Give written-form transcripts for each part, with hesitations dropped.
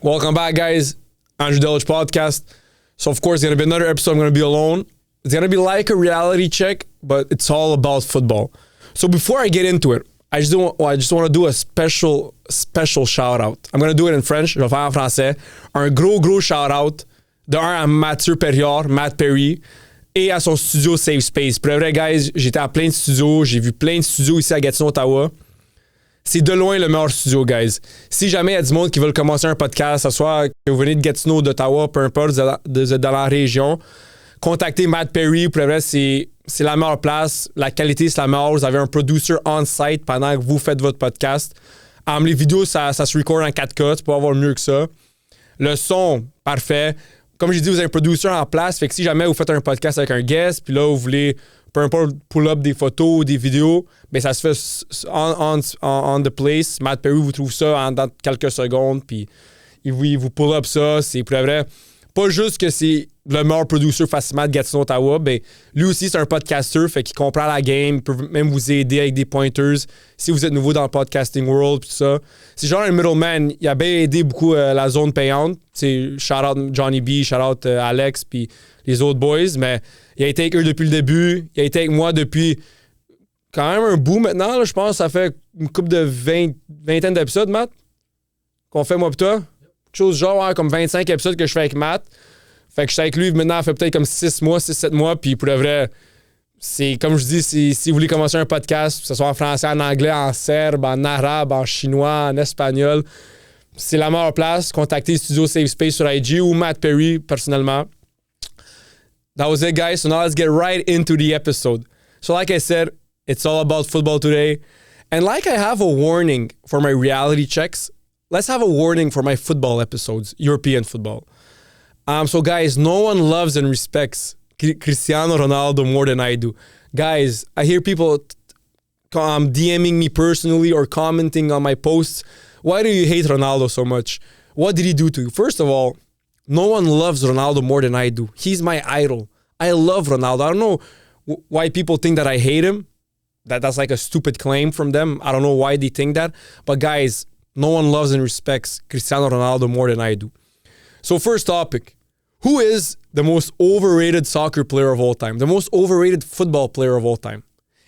Welcome back, guys. Andrew Delich podcast. So, of course, it's going to be another episode. I'm going to be alone. It's going to be like a reality check, but it's all about football. So, before I get into it, I just want to do a special shout out. I'm going to do it in French. Je vais faire en français. Un gros shout out de un à Mathieu Perriard, Matt Perry, et à son studio Safe Space. Pour le vrai, guys, j'étais à plein de studios. J'ai vu plein de studios ici à Gatineau, Ottawa. C'est de loin le meilleur studio, guys. Si jamais il y a du monde qui veut commencer un podcast, que ce soit que vous venez de Gatineau, d'Ottawa, peu importe, vous êtes dans la région, contactez Matt Perry. Pour le vrai, c'est la meilleure place. La qualité, c'est la meilleure. Vous avez un producer on-site pendant que vous faites votre podcast. Les vidéos, ça se record en 4K. Tu peux avoir mieux que ça. Le son, parfait. Comme j'ai dit, vous avez un producer en place. Fait que si jamais vous faites un podcast avec un guest, puis là, vous voulez, peu importe, pull up des photos ou des vidéos, ben ça se fait on the place. Matt Perry vous trouve ça dans quelques secondes, puis il vous pull up ça. C'est pour vrai. Pas juste que c'est le meilleur producer facilement de Gatineau, Ottawa, ben lui aussi, c'est un podcaster, fait qu'il comprend la game, il peut même vous aider avec des pointers si vous êtes nouveau dans le podcasting world, tout ça. C'est genre un middleman, il a bien aidé beaucoup la zone payante. C'est shout-out Johnny B, shout-out Alex, puis les autres boys, mais il a été avec eux depuis le début, il a été avec moi depuis quand même un bout maintenant, là, je pense que ça fait une couple de vingtaine d'épisodes, Matt, qu'on fait moi pis toi. Quelque chose genre comme 25 épisodes que je fais avec Matt. Fait que je suis avec lui maintenant, ça fait peut-être comme 6-7 mois. Puis pour le vrai, c'est comme je dis, si vous voulez commencer un podcast, que ce soit en français, en anglais, en serbe, en arabe, en chinois, en espagnol, c'est la meilleure place. Contactez Studio Safe Space sur IG ou Matt Perry personnellement. That was it, guys. So now let's get right into the episode. So like I said, it's all about football today. And like I have a warning for my reality checks, let's have a warning for my football episodes, European football. So guys, no one loves and respects Cristiano Ronaldo more than I do. Guys, I hear people DMing me personally or commenting on my posts. Why do you hate Ronaldo so much? What did he do to you? First of all, no one loves Ronaldo more than I do. He's my idol. I love Ronaldo. I don't know why people think that I hate him. That's like a stupid claim from them. I don't know why they think that. But guys, no one loves and respects Cristiano Ronaldo more than I do. So first topic. Who is the most overrated soccer player of all time? The most overrated football player of all time?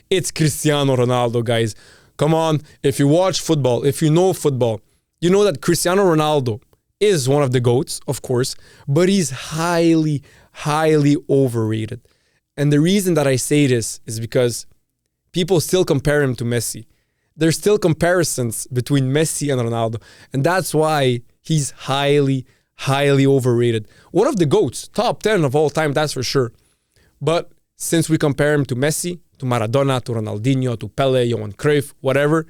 It's Cristiano Ronaldo, guys. Come on. If you watch football, if you know football, you know that Cristiano Ronaldo is one of the GOATs, of course, but he's highly overrated. And the reason that I say this is because people still compare him to Messi. There's still comparisons between Messi and Ronaldo. And that's why he's highly overrated. One of the GOATs, top 10 of all time, that's for sure. But since we compare him to Messi, to Maradona, to Ronaldinho, to Pele, Johan Cruyff, whatever,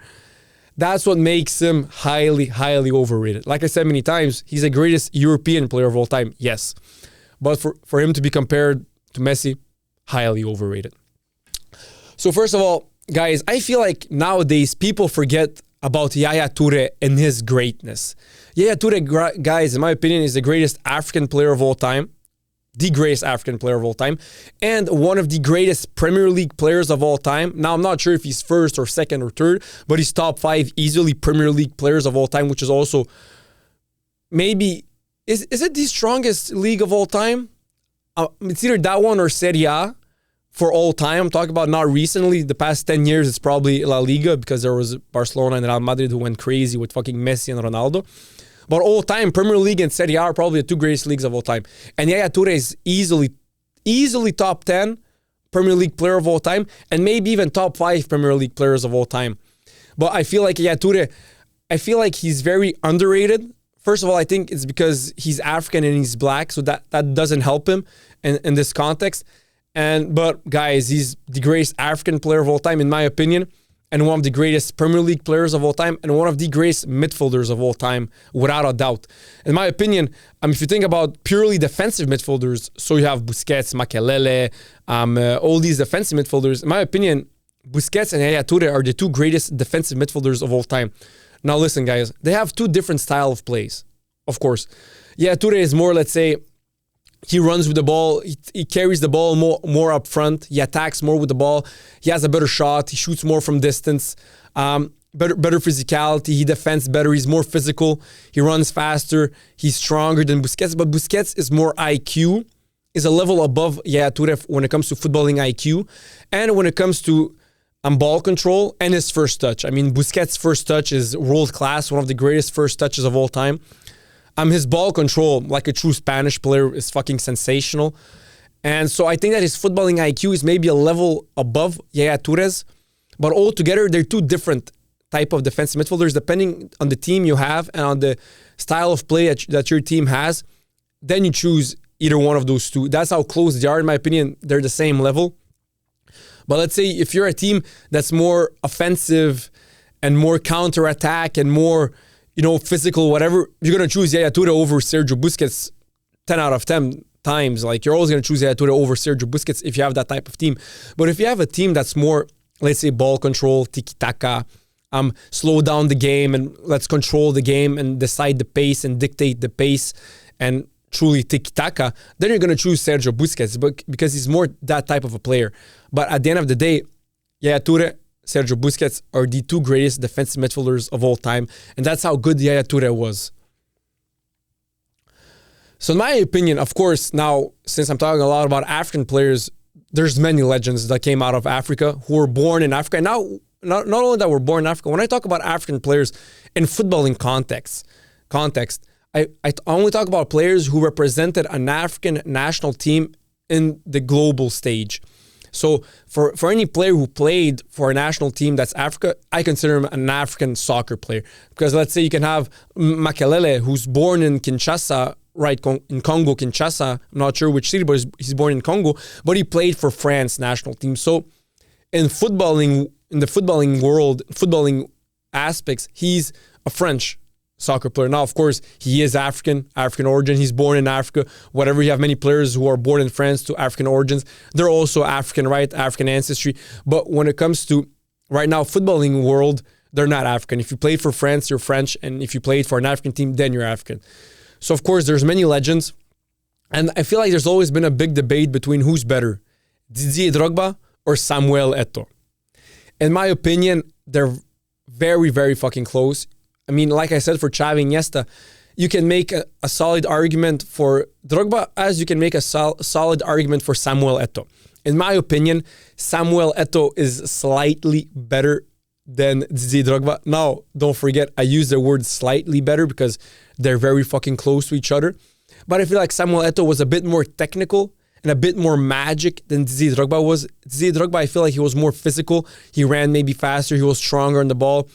that's what makes him highly overrated. Like I said many times, he's the greatest European player of all time, yes. But for him to be compared to Messi, highly overrated. So first of all, guys, I feel like nowadays people forget about Yaya Toure and his greatness. Yaya Toure, guys, in my opinion, is the greatest African player of all time. The greatest African player of all time. And one of the greatest Premier League players of all time. Now, I'm not sure if he's first or second or third, but he's top 5 easily Premier League players of all time, which is also maybe... Is it the strongest league of all time? It's either that one or Serie A. For all time, I'm talking about not recently. The past 10 years, it's probably La Liga because there was Barcelona and Real Madrid who went crazy with fucking Messi and Ronaldo. But all time, Premier League and Serie A are probably the two greatest leagues of all time. And Yaya Toure is easily top 10 Premier League player of all time and maybe even top 5 Premier League players of all time. But I feel like Yaya Toure, he's very underrated. First of all, I think it's because he's African and he's black, so that doesn't help him in this context. But guys, he's the greatest African player of all time, in my opinion, and one of the greatest Premier League players of all time, and one of the greatest midfielders of all time, without a doubt. In my opinion, if you think about purely defensive midfielders, so you have Busquets, Makelele, all these defensive midfielders, in my opinion, Busquets and Yaya Toure are the two greatest defensive midfielders of all time. Now listen, guys, they have two different style of plays, of course. Yaya Toure is more, let's say, he runs with the ball. He carries the ball more up front. He attacks more with the ball. He has a better shot. He shoots more from distance. better physicality. He defends better. He's more physical. He runs faster. He's stronger than Busquets. But Busquets is more IQ, is a level above Yaya Touré when it comes to footballing IQ, and when it comes to ball control and his first touch. I mean, Busquets' first touch is world class, one of the greatest first touches of all time. His ball control, like a true Spanish player, is fucking sensational. And so I think that his footballing IQ is maybe a level above Yaya Touré's, but altogether they're two different type of defensive midfielders depending on the team you have and on the style of play that your team has. Then you choose either one of those two. That's how close they are, in my opinion. They're the same level. But let's say if you're a team that's more offensive and more counter-attack and more, physical, whatever, you're going to choose Yaya Touré over Sergio Busquets 10 out of 10 times. Like, you're always going to choose Yaya Touré over Sergio Busquets if you have that type of team. But if you have a team that's more, let's say, ball control, tiki-taka, slow down the game and let's control the game and decide the pace and dictate the pace and truly tiki-taka, then you're going to choose Sergio Busquets because he's more that type of a player. But at the end of the day, Yaya Touré, Sergio Busquets are the two greatest defensive midfielders of all time. And that's how good Yaya Touré was. So in my opinion, of course, now, since I'm talking a lot about African players, there's many legends that came out of Africa who were born in Africa. And now, not only that were born in Africa, when I talk about African players in footballing context, I only talk about players who represented an African national team in the global stage. So for any player who played for a national team that's Africa, I consider him an African soccer player. Because let's say you can have Makelele, who's born in Kinshasa, right, in Congo, Kinshasa. I'm not sure which city, but he's born in Congo. But he played for France national team. So in the footballing world, footballing aspects, he's a French soccer player. Now, of course, he is African origin. He's born in Africa. Whatever, you have many players who are born in France to African origins. They're also African, right? African ancestry. But when it comes to right now, footballing world, they're not African. If you played for France, you're French. And if you played for an African team, then you're African. So, of course, there's many legends. And I feel like there's always been a big debate between who's better, Didier Drogba or Samuel Eto'o. In my opinion, they're very, very fucking close. I mean, like I said, for Xavi Iniesta, you can make a solid argument for Drogba as you can make a solid argument for Samuel Eto'o. In my opinion, Samuel Eto'o is slightly better than Didier Drogba. Now, don't forget, I use the word slightly better because they're very fucking close to each other. But I feel like Samuel Eto'o was a bit more technical and a bit more magic than Didier Drogba was. Didier Drogba, I feel like he was more physical. He ran maybe faster. He was stronger on the ball.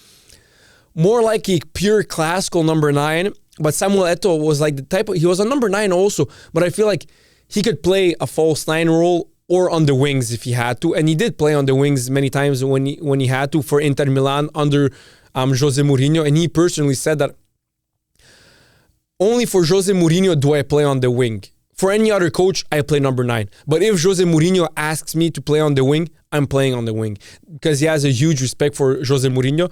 More like a pure classical number 9. But Samuel Eto'o was like the type of... He was a number 9 also. But I feel like he could play a false 9 role or on the wings if he had to. And he did play on the wings many times when he had to for Inter Milan under Jose Mourinho. And he personally said that only for Jose Mourinho do I play on the wing. For any other coach, I play number 9. But if Jose Mourinho asks me to play on the wing, I'm playing on the wing. Because he has a huge respect for Jose Mourinho.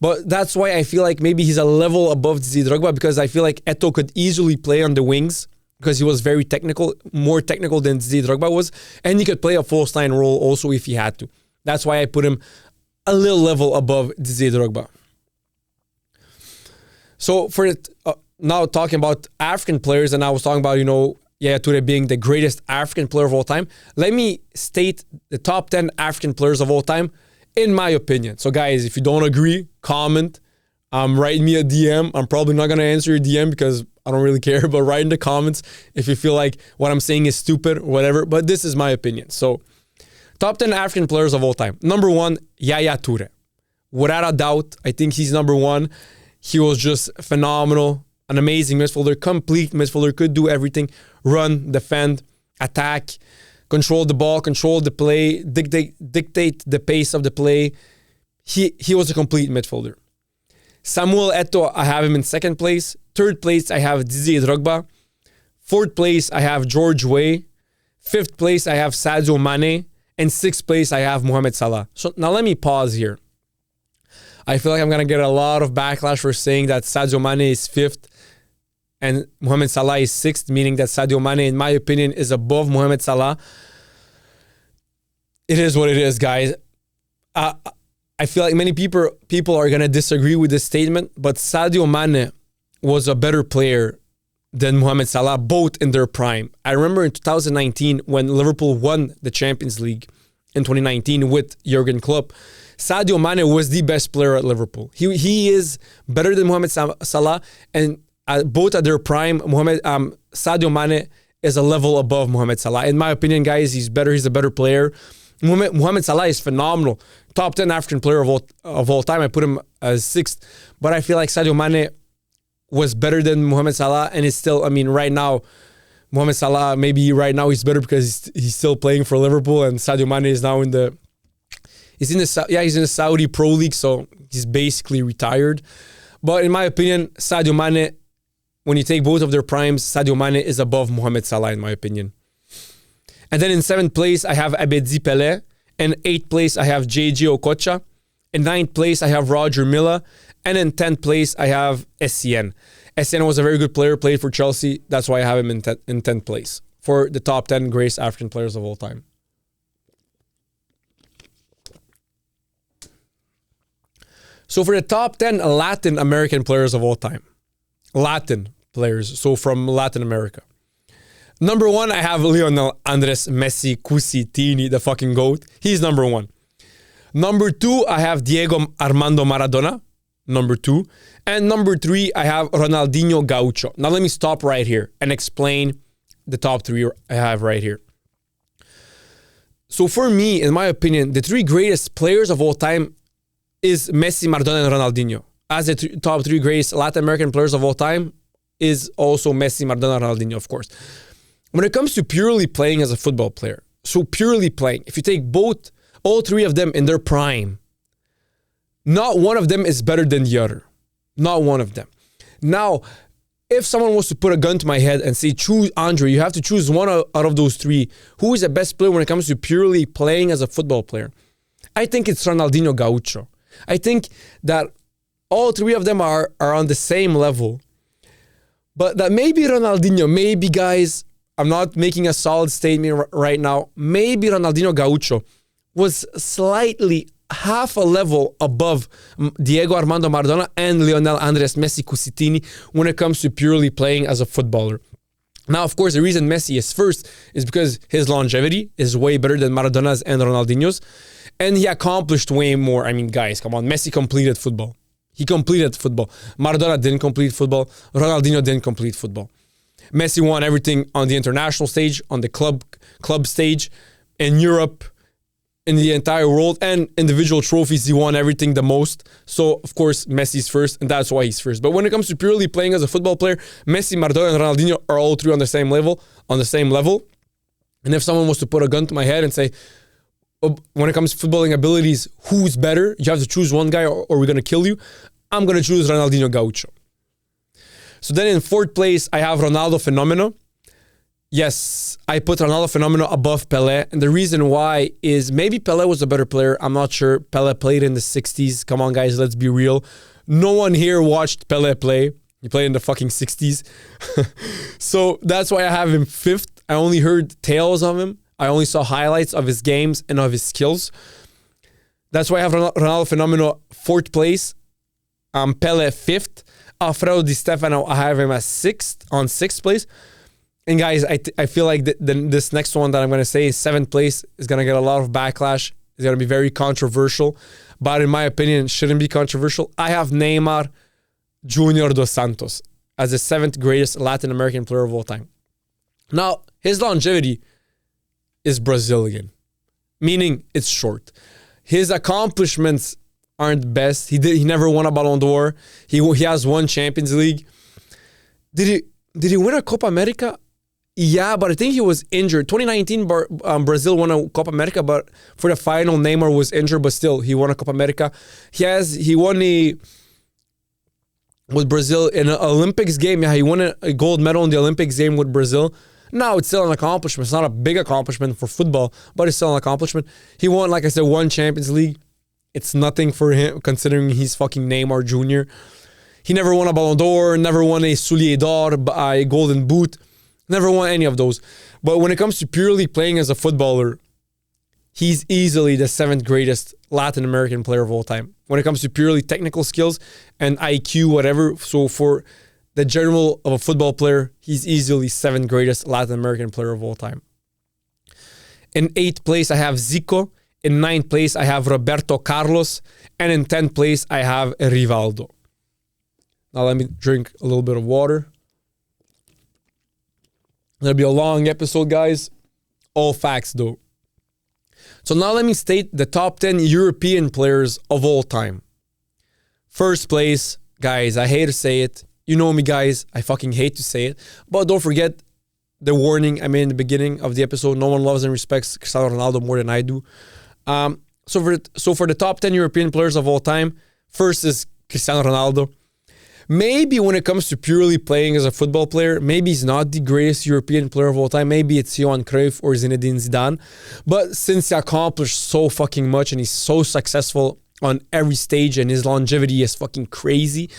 But that's why I feel like maybe he's a level above Didier Drogba, because I feel like Eto'o could easily play on the wings because he was very technical, more technical than Didier Drogba was. And he could play a false 9 role also if he had to. That's why I put him a little level above Didier Drogba. So for it, now talking about African players, and I was talking about, Yaya Touré being the greatest African player of all time. Let me state the top 10 African players of all time, in my opinion. So guys, if you don't agree, comment. Write me a DM. I'm probably not going to answer your DM because I don't really care, but write in the comments if you feel like what I'm saying is stupid or whatever. But this is my opinion. So top 10 African players of all time. Number 1, Yaya Touré. Without a doubt, I think he's number 1. He was just phenomenal. An amazing midfielder, complete midfielder, could do everything. Run, defend, attack, control the ball, control the play, dictate the pace of the play. He was a complete midfielder. Samuel Eto'o, I have him in second place. Third place, I have Didier Drogba. Fourth place, I have George Weah. Fifth place, I have Sadio Mane. And sixth place, I have Mohamed Salah. So now let me pause here. I feel like I'm going to get a lot of backlash for saying that Sadio Mane is fifth and Mohamed Salah is sixth, meaning that Sadio Mane, in my opinion, is above Mohamed Salah. It is what it is, guys. I I feel like many people are gonna disagree with this statement, but Sadio Mane was a better player than Mohamed Salah, both in their prime. I remember in 2019 when Liverpool won the Champions League in 2019 with Jurgen Klopp, Sadio Mane was the best player at Liverpool. He is better than Mohamed Salah, and both at their prime, Sadio Mane is a level above Mohamed Salah. In my opinion, guys, he's better. He's a better player. Mohamed Salah is phenomenal. Top 10 African player of all time. I put him as 6th. But I feel like Sadio Mane was better than Mohamed Salah, and it's still, I mean, right now, Mohamed Salah, maybe right now he's better because he's still playing for Liverpool, and Sadio Mane is now he's in the Saudi Pro League, so he's basically retired. But in my opinion, Sadio Mane, when you take both of their primes, Sadio Mane is above Mohamed Salah, in my opinion. And then in 7th place, I have Abedi Pelé. In 8th place, I have JJ Okocha. In 9th place, I have Roger Milla. And in 10th place, I have Essien. Essien was a very good player, played for Chelsea. That's why I have him in 10th place for the top 10 greatest African players of all time. So for the top 10 Latin American players of all time. Latin players, so from Latin America. Number 1, I have Lionel Andres Messi Cusitini, the fucking GOAT. He's number 1. Number 2, I have Diego Armando Maradona. Number 2. And number 3, I have Ronaldinho Gaucho. Now let me stop right here and explain the top 3 I have right here. So for me, in my opinion, the 3 greatest players of all time is Messi, Maradona, and Ronaldinho. As the top 3 greatest Latin American players of all time is also Messi, Maradona, and Ronaldinho, of course. When it comes to purely playing as a football player, so purely playing, if you take all 3 of them in their prime, not one of them is better than the other. Not one of them. Now, if someone was to put a gun to my head and say, choose Andre, you have to choose one out of those 3. Who is the best player when it comes to purely playing as a football player? I think it's Ronaldinho Gaucho. I think that all 3 of them are on the same level. But that maybe Ronaldinho, maybe guys, I'm not making a solid statement right now, maybe Ronaldinho Gaucho was slightly half a level above Diego Armando Maradona and Lionel Andres Messi Cusitini when it comes to purely playing as a footballer. Now, of course, the reason Messi is first is because his longevity is way better than Maradona's and Ronaldinho's, and he accomplished way more. I mean, guys, come on, Messi completed football. He completed football. Maradona didn't complete football. Ronaldinho didn't complete football. Messi won everything on the international stage, on the club stage, in Europe, in the entire world, and individual trophies. He won everything the most. So, of course, Messi's first, and that's why he's first. But when it comes to purely playing as a football player, Messi, Maradona, and Ronaldinho are all 3 on the same level. And if someone was to put a gun to my head and say, when it comes to footballing abilities, who's better? You have to choose one guy or we're going to kill you. I'm going to choose Ronaldinho Gaucho. So then in 4th place, I have Ronaldo Fenomeno. Yes, I put Ronaldo Fenomeno above Pelé. And the reason why is maybe Pelé was a better player. I'm not sure. Pelé played in the 60s. Come on, guys, let's be real. No one here watched Pelé play. He played in the fucking 60s. So that's why I have him 5th. I only heard tales of him. I only saw highlights of his games and of his skills. That's why I have Ronaldo Fenomeno 4th place. Pelé 5th. Alfredo Di Stefano, I have him as 6th place. And guys, I feel like this next one that I'm going to say is 7th place is going to get a lot of backlash. It's going to be very controversial. But in my opinion, it shouldn't be controversial. I have Neymar Junior dos Santos as the 7th greatest Latin American player of all time. Now, his longevity is Brazilian, meaning it's short. His accomplishments aren't best. He never won a Ballon d'Or. He has won Champions League. Did he win a Copa America? Yeah, but I think he was injured. 2019, Brazil won a Copa America, but for the final, Neymar was injured, but still, he won a Copa America. He won with Brazil in an Olympics game. Yeah, he won a gold medal in the Olympics game with Brazil. Now it's still an accomplishment. It's not a big accomplishment for football, but it's still an accomplishment. He won, like I said, one Champions League. It's nothing for him, considering he's fucking Neymar Jr. He never won a Ballon d'Or, never won a Soulier d'Or, a Golden Boot, never won any of those. But when it comes to purely playing as a footballer, he's easily the 7th greatest Latin American player of all time. When it comes to purely technical skills and IQ, whatever. So for the general of a football player, he's easily 7th greatest Latin American player of all time. In 8th place, I have Zico. In 9th place, I have Roberto Carlos. And in 10th place, I have Rivaldo. Now let me drink a little bit of water. It'll be a long episode, guys. All facts, though. So now let me state the top 10 European players of all time. First place, guys, I hate to say it. You know me, guys. I fucking hate to say it. But don't forget the warning I made in the beginning of the episode. No one loves and respects Cristiano Ronaldo more than I do. So for the top 10 European players of all time, first is Cristiano Ronaldo. Maybe when it comes to purely playing as a football player, maybe he's not the greatest European player of all time. Maybe it's Johan Cruyff or Zinedine Zidane. But since he accomplished so fucking much and he's so successful on every stage and his longevity is fucking crazy,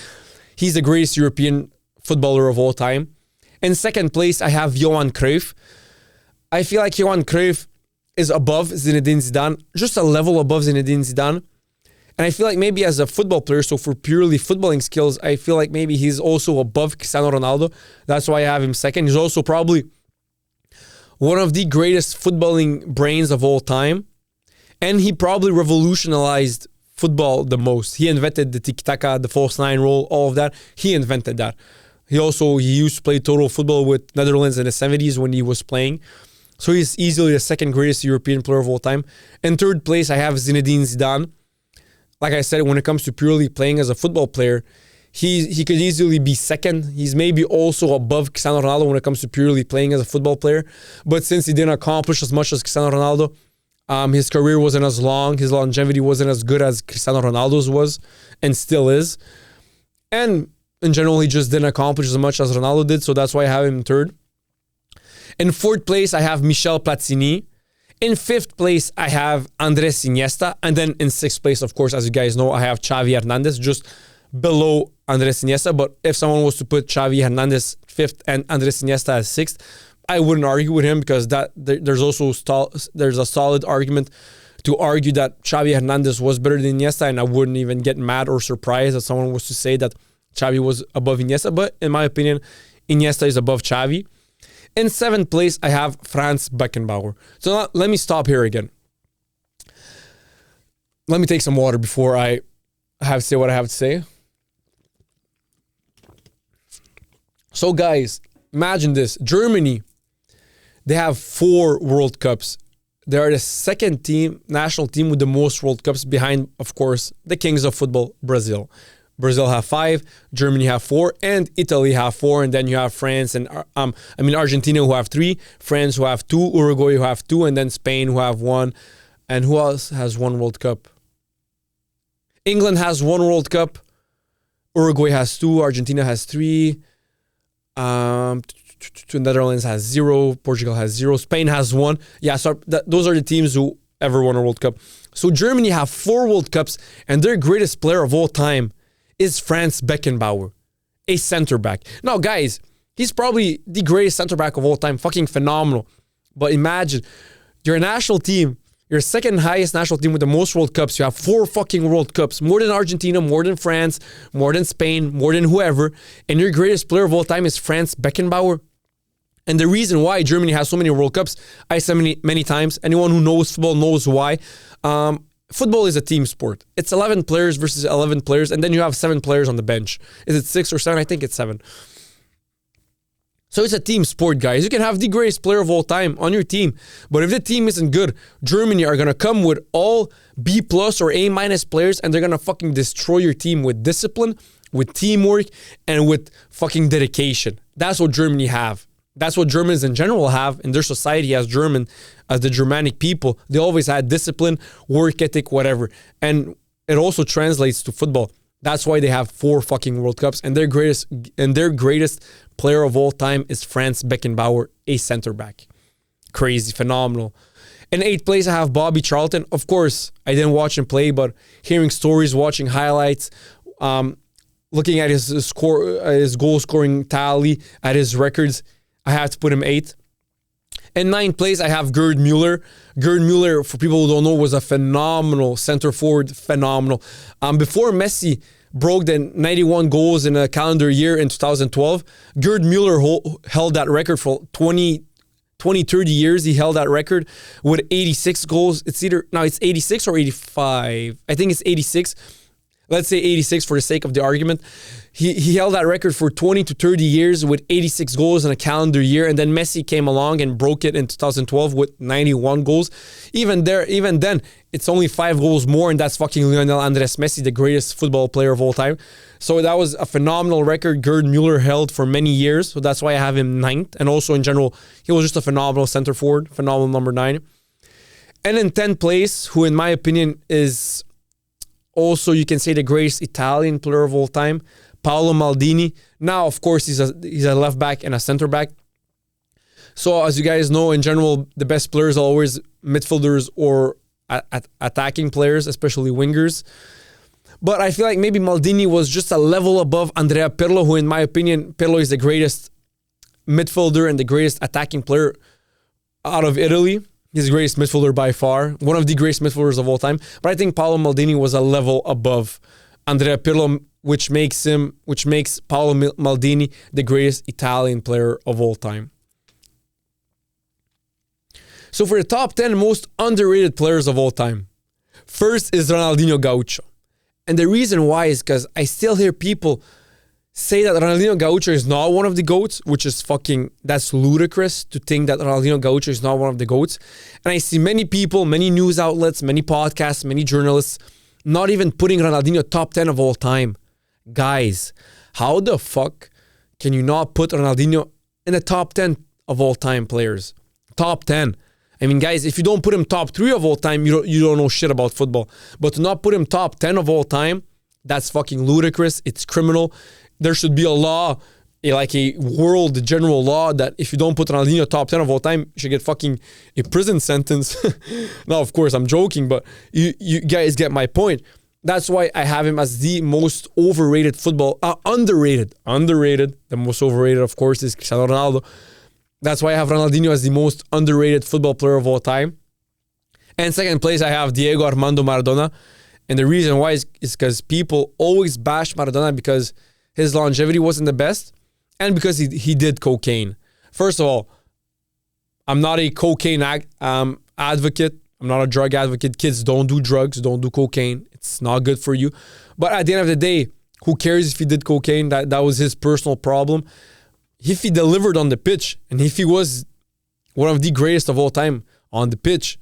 he's the greatest European footballer of all time. In second place, I have Johan Cruyff. I feel like Johan Cruyff is above Zinedine Zidane, just a level above Zinedine Zidane. And I feel like maybe as a football player, so for purely footballing skills, I feel like maybe he's also above Cristiano Ronaldo. That's why I have him second. He's also probably one of the greatest footballing brains of all time. And he probably revolutionized football the most. He invented the tiki-taka, the false nine role, all of that. He invented that. He used to play total football with Netherlands in the 70s when he was playing. So he's easily the second greatest European player of all time. In third place, I have Zinedine Zidane. Like I said, when it comes to purely playing as a football player, he could easily be second. He's maybe also above Cristiano Ronaldo when it comes to purely playing as a football player. But since he didn't accomplish as much as Cristiano Ronaldo, his career wasn't as long. His longevity wasn't as good as Cristiano Ronaldo's was and still is. And in general, he just didn't accomplish as much as Ronaldo did. So that's why I have him third. In fourth place, I have Michel Platini. In fifth place, I have Andres Iniesta. And then in sixth place, of course, as you guys know, I have Xavi Hernandez just below Andres Iniesta. But if someone was to put Xavi Hernandez fifth and Andres Iniesta as sixth, I wouldn't argue with him because there's a solid argument to argue that Xavi Hernandez was better than Iniesta, and I wouldn't even get mad or surprised that someone was to say that Xavi was above Iniesta. But in my opinion, Iniesta is above Xavi. In seventh place, I have Franz Beckenbauer. So now, let me stop here again. Let me take some water before I have to say what I have to say. So guys, imagine this. Germany, they have 4 World Cups. They are the second national team with the most World Cups behind, of course, the kings of football, Brazil. Brazil have 5, Germany have 4, and Italy have 4, and then you have France and Argentina who have 3, France who have 2, Uruguay who have 2, and then Spain who have 1. And who else has 1 World Cup? England has 1 World Cup, Uruguay has 2, Argentina has 3, Netherlands has 0, Portugal has 0, Spain has 1. Yeah, so those are the teams who ever won a World Cup. So Germany have 4 World Cups, and their greatest player of all time is Franz Beckenbauer, a center back. Now, guys, he's probably the greatest center back of all time, fucking phenomenal. But imagine, you're a national team, you're second highest national team with the most World Cups. You have 4 fucking World Cups, more than Argentina, more than France, more than Spain, more than whoever. And your greatest player of all time is Franz Beckenbauer. And the reason why Germany has so many World Cups, I said many times, anyone who knows football knows why. Football is a team sport. It's 11 players versus 11 players, and then you have 7 players on the bench. Is it 6 or 7? I think it's 7. So it's a team sport, guys. You can have the greatest player of all time on your team, but if the team isn't good, Germany are going to come with all B+ or A- players, and they're going to fucking destroy your team with discipline, with teamwork, and with fucking dedication. That's what Germany have. That's what Germans in general have in their society as the Germanic people. They always had discipline, work ethic, whatever. And it also translates to football. That's why they have 4 fucking World Cups. And their greatest player of all time is Franz Beckenbauer, a center back. Crazy, phenomenal. In 8th place, I have Bobby Charlton. Of course, I didn't watch him play, but hearing stories, watching highlights, looking at his goal scoring tally, at his records, I have to put him 8th. In ninth place, I have Gerd Muller. Gerd Muller, for people who don't know, was a phenomenal center forward. Phenomenal. Before Messi broke the 91 goals in a calendar year in 2012, Gerd Muller held that record for 20, 30 years. He held that record with 86 goals. It's 86 or 85. I think it's 86. Let's say 86 for the sake of the argument. He held that record for 20 to 30 years with 86 goals in a calendar year. And then Messi came along and broke it in 2012 with 91 goals. Even then, it's only 5 goals more, and that's fucking Lionel Andres Messi, the greatest football player of all time. So that was a phenomenal record Gerd Muller held for many years. So that's why I have him ninth. And also in general, he was just a phenomenal center forward, phenomenal number 9. And in 10th place, who in my opinion is also, you can say, the greatest Italian player of all time, Paolo Maldini. Now, of course, he's a left back and a center back. So, as you guys know, in general, the best players are always midfielders or attacking players, especially wingers. But I feel like maybe Maldini was just a level above Andrea Pirlo, who, in my opinion, Pirlo is the greatest midfielder and the greatest attacking player out of Italy. He's the greatest midfielder by far, one of the greatest midfielders of all time. But I think Paolo Maldini was a level above Andrea Pirlo, which makes Paolo Maldini the greatest Italian player of all time. So for the top 10 most underrated players of all time, first is Ronaldinho Gaucho. And the reason why is because I still hear people say that Ronaldinho Gaucho is not one of the GOATs, which is that's ludicrous to think that Ronaldinho Gaucho is not one of the GOATs. And I see many people, many news outlets, many podcasts, many journalists not even putting Ronaldinho top 10 of all time. Guys, how the fuck can you not put Ronaldinho in the top 10 of all time players? Top 10. I mean, guys, if you don't put him top 3 of all time, you don't know shit about football. But to not put him top 10 of all time, that's fucking ludicrous. It's criminal. There should be a law, like a world general law, that if you don't put Ronaldinho top 10 of all time, you should get fucking a prison sentence. Now, of course, I'm joking, but you guys get my point. That's why I have him as the most overrated underrated. The most overrated, of course, is Cristiano Ronaldo. That's why I have Ronaldinho as the most underrated football player of all time. And second place, I have Diego Armando Maradona. And the reason why is because people always bash Maradona because his longevity wasn't the best, and because he did cocaine. First of all, I'm not a cocaine advocate. I'm not a drug advocate. Kids, don't do drugs. Don't do cocaine. It's not good for you. But at the end of the day, who cares if he did cocaine? That was his personal problem. If he delivered on the pitch, and if he was one of the greatest of all time on the pitch,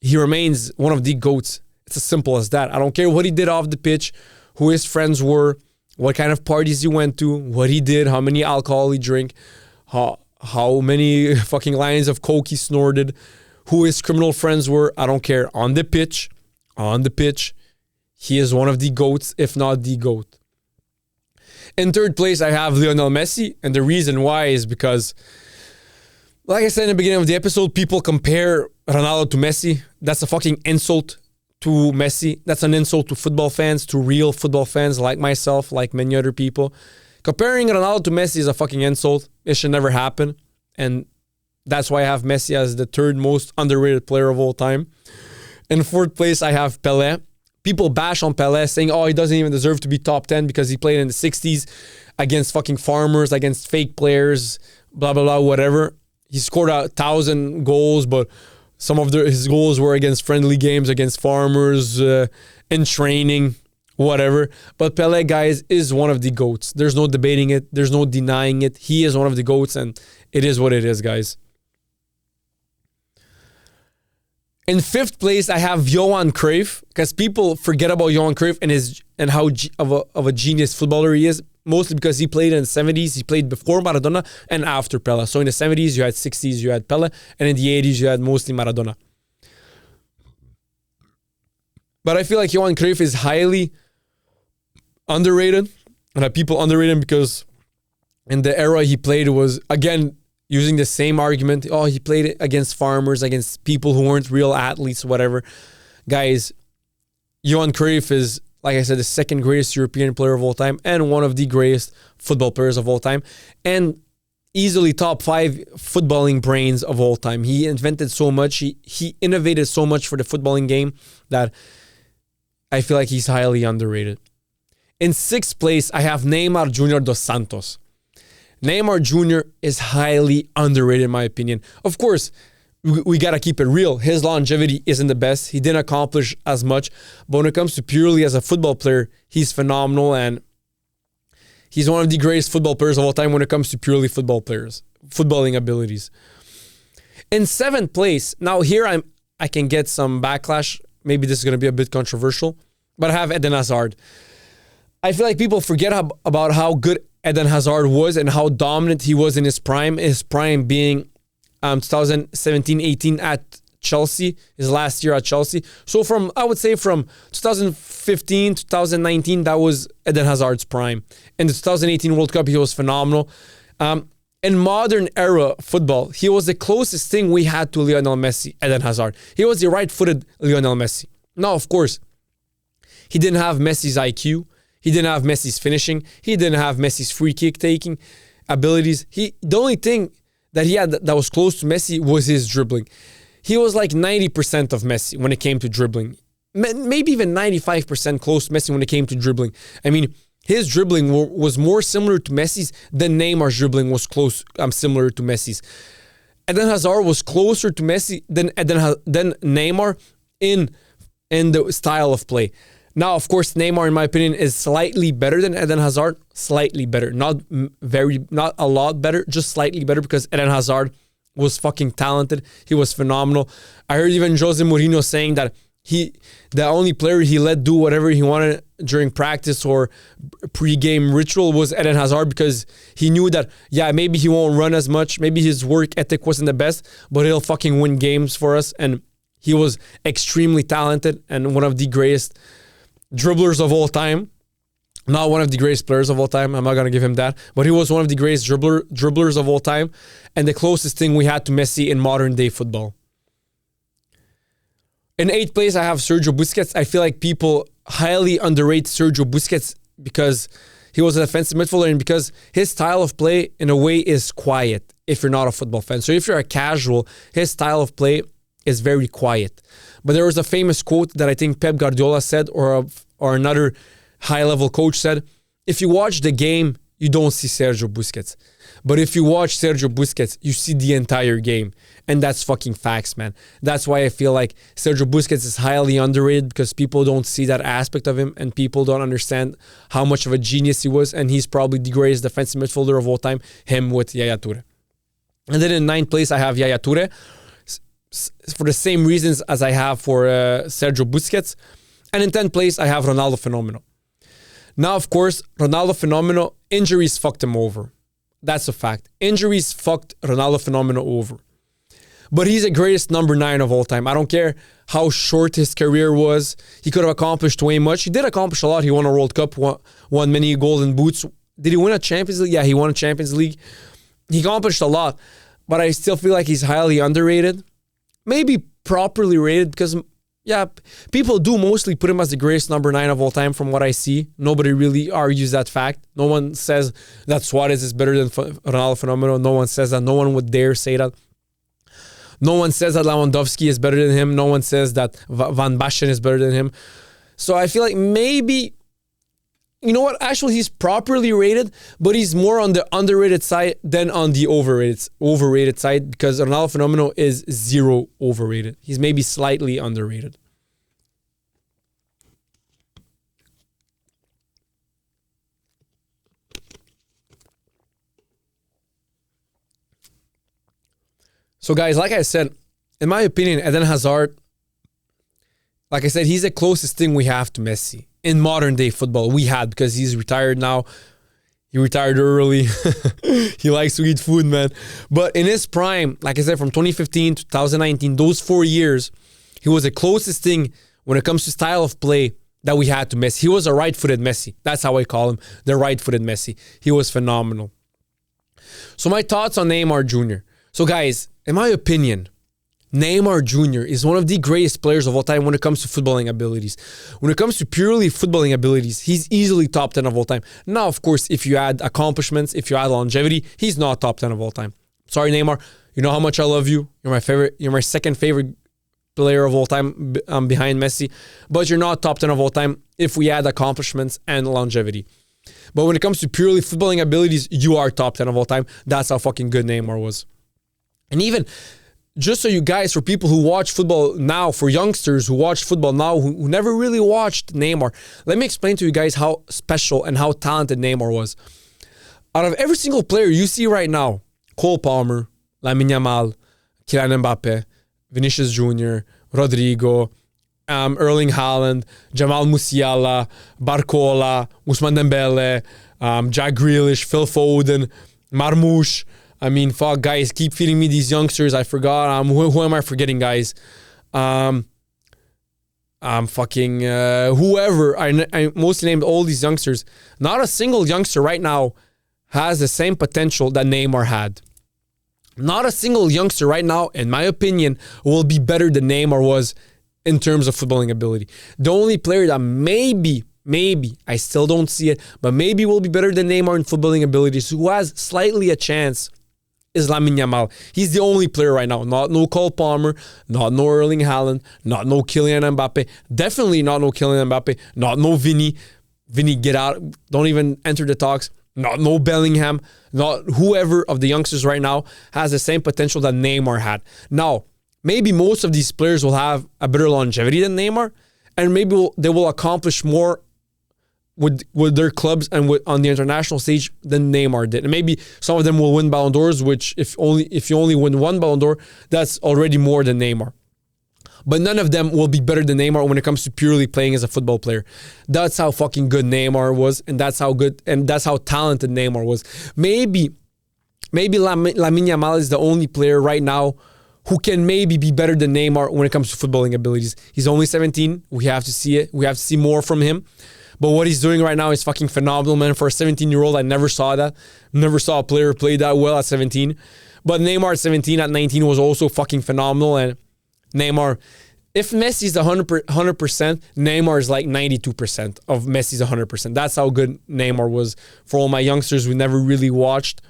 he remains one of the GOATs. It's as simple as that. I don't care what he did off the pitch, who his friends were, what kind of parties he went to, what he did, how many alcohol he drank, how many fucking lines of coke he snorted, who his criminal friends were. I don't care. On the pitch, he is one of the GOATs, if not the GOAT. In third place, I have Lionel Messi. And the reason why is because, like I said in the beginning of the episode, people compare Ronaldo to Messi. That's a fucking insult to Messi. That's an insult to football fans, to real football fans like myself, like many other people. Comparing Ronaldo to Messi is a fucking insult. It should never happen. And that's why I have Messi as the third most underrated player of all time. In fourth place, I have Pelé. People bash on Pelé saying, oh, he doesn't even deserve to be top 10 because he played in the 60s against fucking farmers, against fake players, blah, blah, blah, whatever. He scored 1,000 goals, but some of his goals were against friendly games, against farmers, in training, whatever. But Pelé, guys, is one of the GOATs. There's no debating it. There's no denying it. He is one of the GOATs, and it is what it is, guys. In fifth place, I have Johan Cruyff, because people forget about Johan Cruyff and how of a genius footballer he is, mostly because he played in the 70s. He played before Maradona and after Pelé. So in the 70s, you had 60s, you had Pelé, and in the 80s, you had mostly Maradona. But I feel like Johan Cruyff is highly underrated, and that people underrate him because in the era he played was, again, using the same argument. Oh, he played against farmers, against people who weren't real athletes, whatever. Guys, Johan Cruyff is, like I said, the second greatest European player of all time and one of the greatest football players of all time. And easily top 5 footballing brains of all time. He invented so much. He innovated so much for the footballing game that I feel like he's highly underrated. In 6th place, I have Neymar Jr. dos Santos. Neymar Jr. is highly underrated in my opinion. Of course, we got to keep it real. His longevity isn't the best. He didn't accomplish as much. But when it comes to purely as a football player, he's phenomenal. And he's one of the greatest football players of all time when it comes to purely football players, footballing abilities. In 7th place, now here I can get some backlash. Maybe this is going to be a bit controversial. But I have Eden Hazard. I feel like people forget about how good Eden Hazard was and how dominant he was in his prime. His prime being 2017-18 at Chelsea, his last year at Chelsea. So I would say from 2015 to 2019, that was Eden Hazard's prime. In the 2018 World Cup, he was phenomenal. In modern era football, he was the closest thing we had to Lionel Messi, Eden Hazard. He was the right-footed Lionel Messi. Now, of course, he didn't have Messi's IQ. He didn't have Messi's finishing. He didn't have Messi's free kick taking abilities. The only thing that he had that was close to Messi was his dribbling. He was like 90% of Messi when it came to dribbling. Maybe even 95% close to Messi when it came to dribbling. I mean, his dribbling was more similar to Messi's than Neymar's dribbling was similar to Messi's. Eden Hazard was closer to Messi than Neymar in the style of play. Now, of course, Neymar, in my opinion, is slightly better than Eden Hazard. Slightly better. Not a lot better, just slightly better because Eden Hazard was fucking talented. He was phenomenal. I heard even Jose Mourinho saying that the only player he let do whatever he wanted during practice or pre-game ritual was Eden Hazard because he knew that, yeah, maybe he won't run as much. Maybe his work ethic wasn't the best, but he'll fucking win games for us. And he was extremely talented and one of the greatest dribblers of all time. Not one of the greatest players of all time. I'm not going to give him that. But he was one of the greatest dribblers of all time and the closest thing we had to Messi in modern day football. In 8th place, I have Sergio Busquets. I feel like people highly underrate Sergio Busquets because he was a defensive midfielder and because his style of play, in a way, is quiet if you're not a football fan. So if you're a casual, his style of play is very quiet. But there was a famous quote that I think Pep Guardiola said or another high-level coach said, if you watch the game, you don't see Sergio Busquets. But if you watch Sergio Busquets, you see the entire game. And that's fucking facts, man. That's why I feel like Sergio Busquets is highly underrated because people don't see that aspect of him and people don't understand how much of a genius he was. And he's probably the greatest defensive midfielder of all time, him with Yaya Toure. And then in 9th place, I have Yaya Toure for the same reasons as I have for Sergio Busquets. And in 10th place, I have Ronaldo Fenomeno. Now, of course, Ronaldo Fenomeno, injuries fucked him over. That's a fact. Injuries fucked Ronaldo Fenomeno over. But he's the greatest number 9 of all time. I don't care how short his career was. He could have accomplished way much. He did accomplish a lot. He won a World Cup, won many golden boots. Did he win a Champions League? Yeah, he won a Champions League. He accomplished a lot. But I still feel like he's highly underrated. Maybe properly rated because, yeah, people do mostly put him as the greatest number 9 of all time from what I see. Nobody really argues that fact. No one says that Suarez is better than Ronaldo Fenomeno. No one says that. No one would dare say that. No one says that Lewandowski is better than him. No one says that Van Basten is better than him. So I feel like maybe, you know what? Actually, he's properly rated, but he's more on the underrated side than on the overrated side because Ronaldo Fenomeno is 0 overrated. He's maybe slightly underrated. So guys, like I said, in my opinion, Eden Hazard, like I said, he's the closest thing we have to Messi in modern day football. We had because he's retired now. He retired early. He likes to eat food, man. But in his prime, like I said, from 2015 to 2019, those 4 years, he was the closest thing when it comes to style of play that we had to Messi. He was a right-footed Messi. That's how I call him, the right-footed Messi. He was phenomenal. So my thoughts on Neymar Jr. So guys, in my opinion, Neymar Jr. is one of the greatest players of all time when it comes to footballing abilities. When it comes to purely footballing abilities, he's easily top 10 of all time. Now, of course, if you add accomplishments, if you add longevity, he's not top 10 of all time. Sorry, Neymar. You know how much I love you. You're my favorite. You're my second favorite player of all time behind Messi. But you're not top 10 of all time if we add accomplishments and longevity. But when it comes to purely footballing abilities, you are top 10 of all time. That's how fucking good Neymar was. And even... just so you guys, for people who watch football now, for youngsters who watch football now, who never really watched Neymar, let me explain to you guys how special and how talented Neymar was. Out of every single player you see right now, Cole Palmer, Lamine Yamal, Kylian Mbappe, Vinicius Jr., Rodrigo, Erling Haaland, Jamal Musiala, Barcola, Ousmane Dembele, Jack Grealish, Phil Foden, Marmoush. I mean, fuck, guys, keep feeding me these youngsters. I forgot. Who am I forgetting, guys? I'm fucking whoever. I mostly named all these youngsters. Not a single youngster right now has the same potential that Neymar had. Not a single youngster right now, in my opinion, will be better than Neymar was in terms of footballing ability. The only player that maybe, I still don't see it, but maybe will be better than Neymar in footballing abilities, who has slightly a chance, is Lamine Yamal. He's the only player right now. Not no Cole Palmer, not no Erling Haaland, not no Kylian Mbappe, definitely not no Kylian Mbappe, not no Vinny. Vinny, get out. Don't even enter the talks. Not no Bellingham. Not whoever of the youngsters right now has the same potential that Neymar had. Now, maybe most of these players will have a better longevity than Neymar, and maybe they will accomplish more with their clubs and on the international stage than Neymar did. And maybe some of them will win Ballon d'Ors, which if you only win one Ballon d'Or, that's already more than Neymar. But none of them will be better than Neymar when it comes to purely playing as a football player. That's how fucking good Neymar was, and that's how good and that's how talented Neymar was. Maybe Lamine Yamal is the only player right now who can maybe be better than Neymar when it comes to footballing abilities. He's only 17. We have to see it. We have to see more from him. But what he's doing right now is fucking phenomenal, man. For a 17-year-old, I never saw that. Never saw a player play that well at 17. But Neymar at 17, at 19 was also fucking phenomenal. And Neymar, if Messi's 100%, Neymar is like 92% of Messi's 100%. That's how good Neymar was. For all my youngsters who never really watched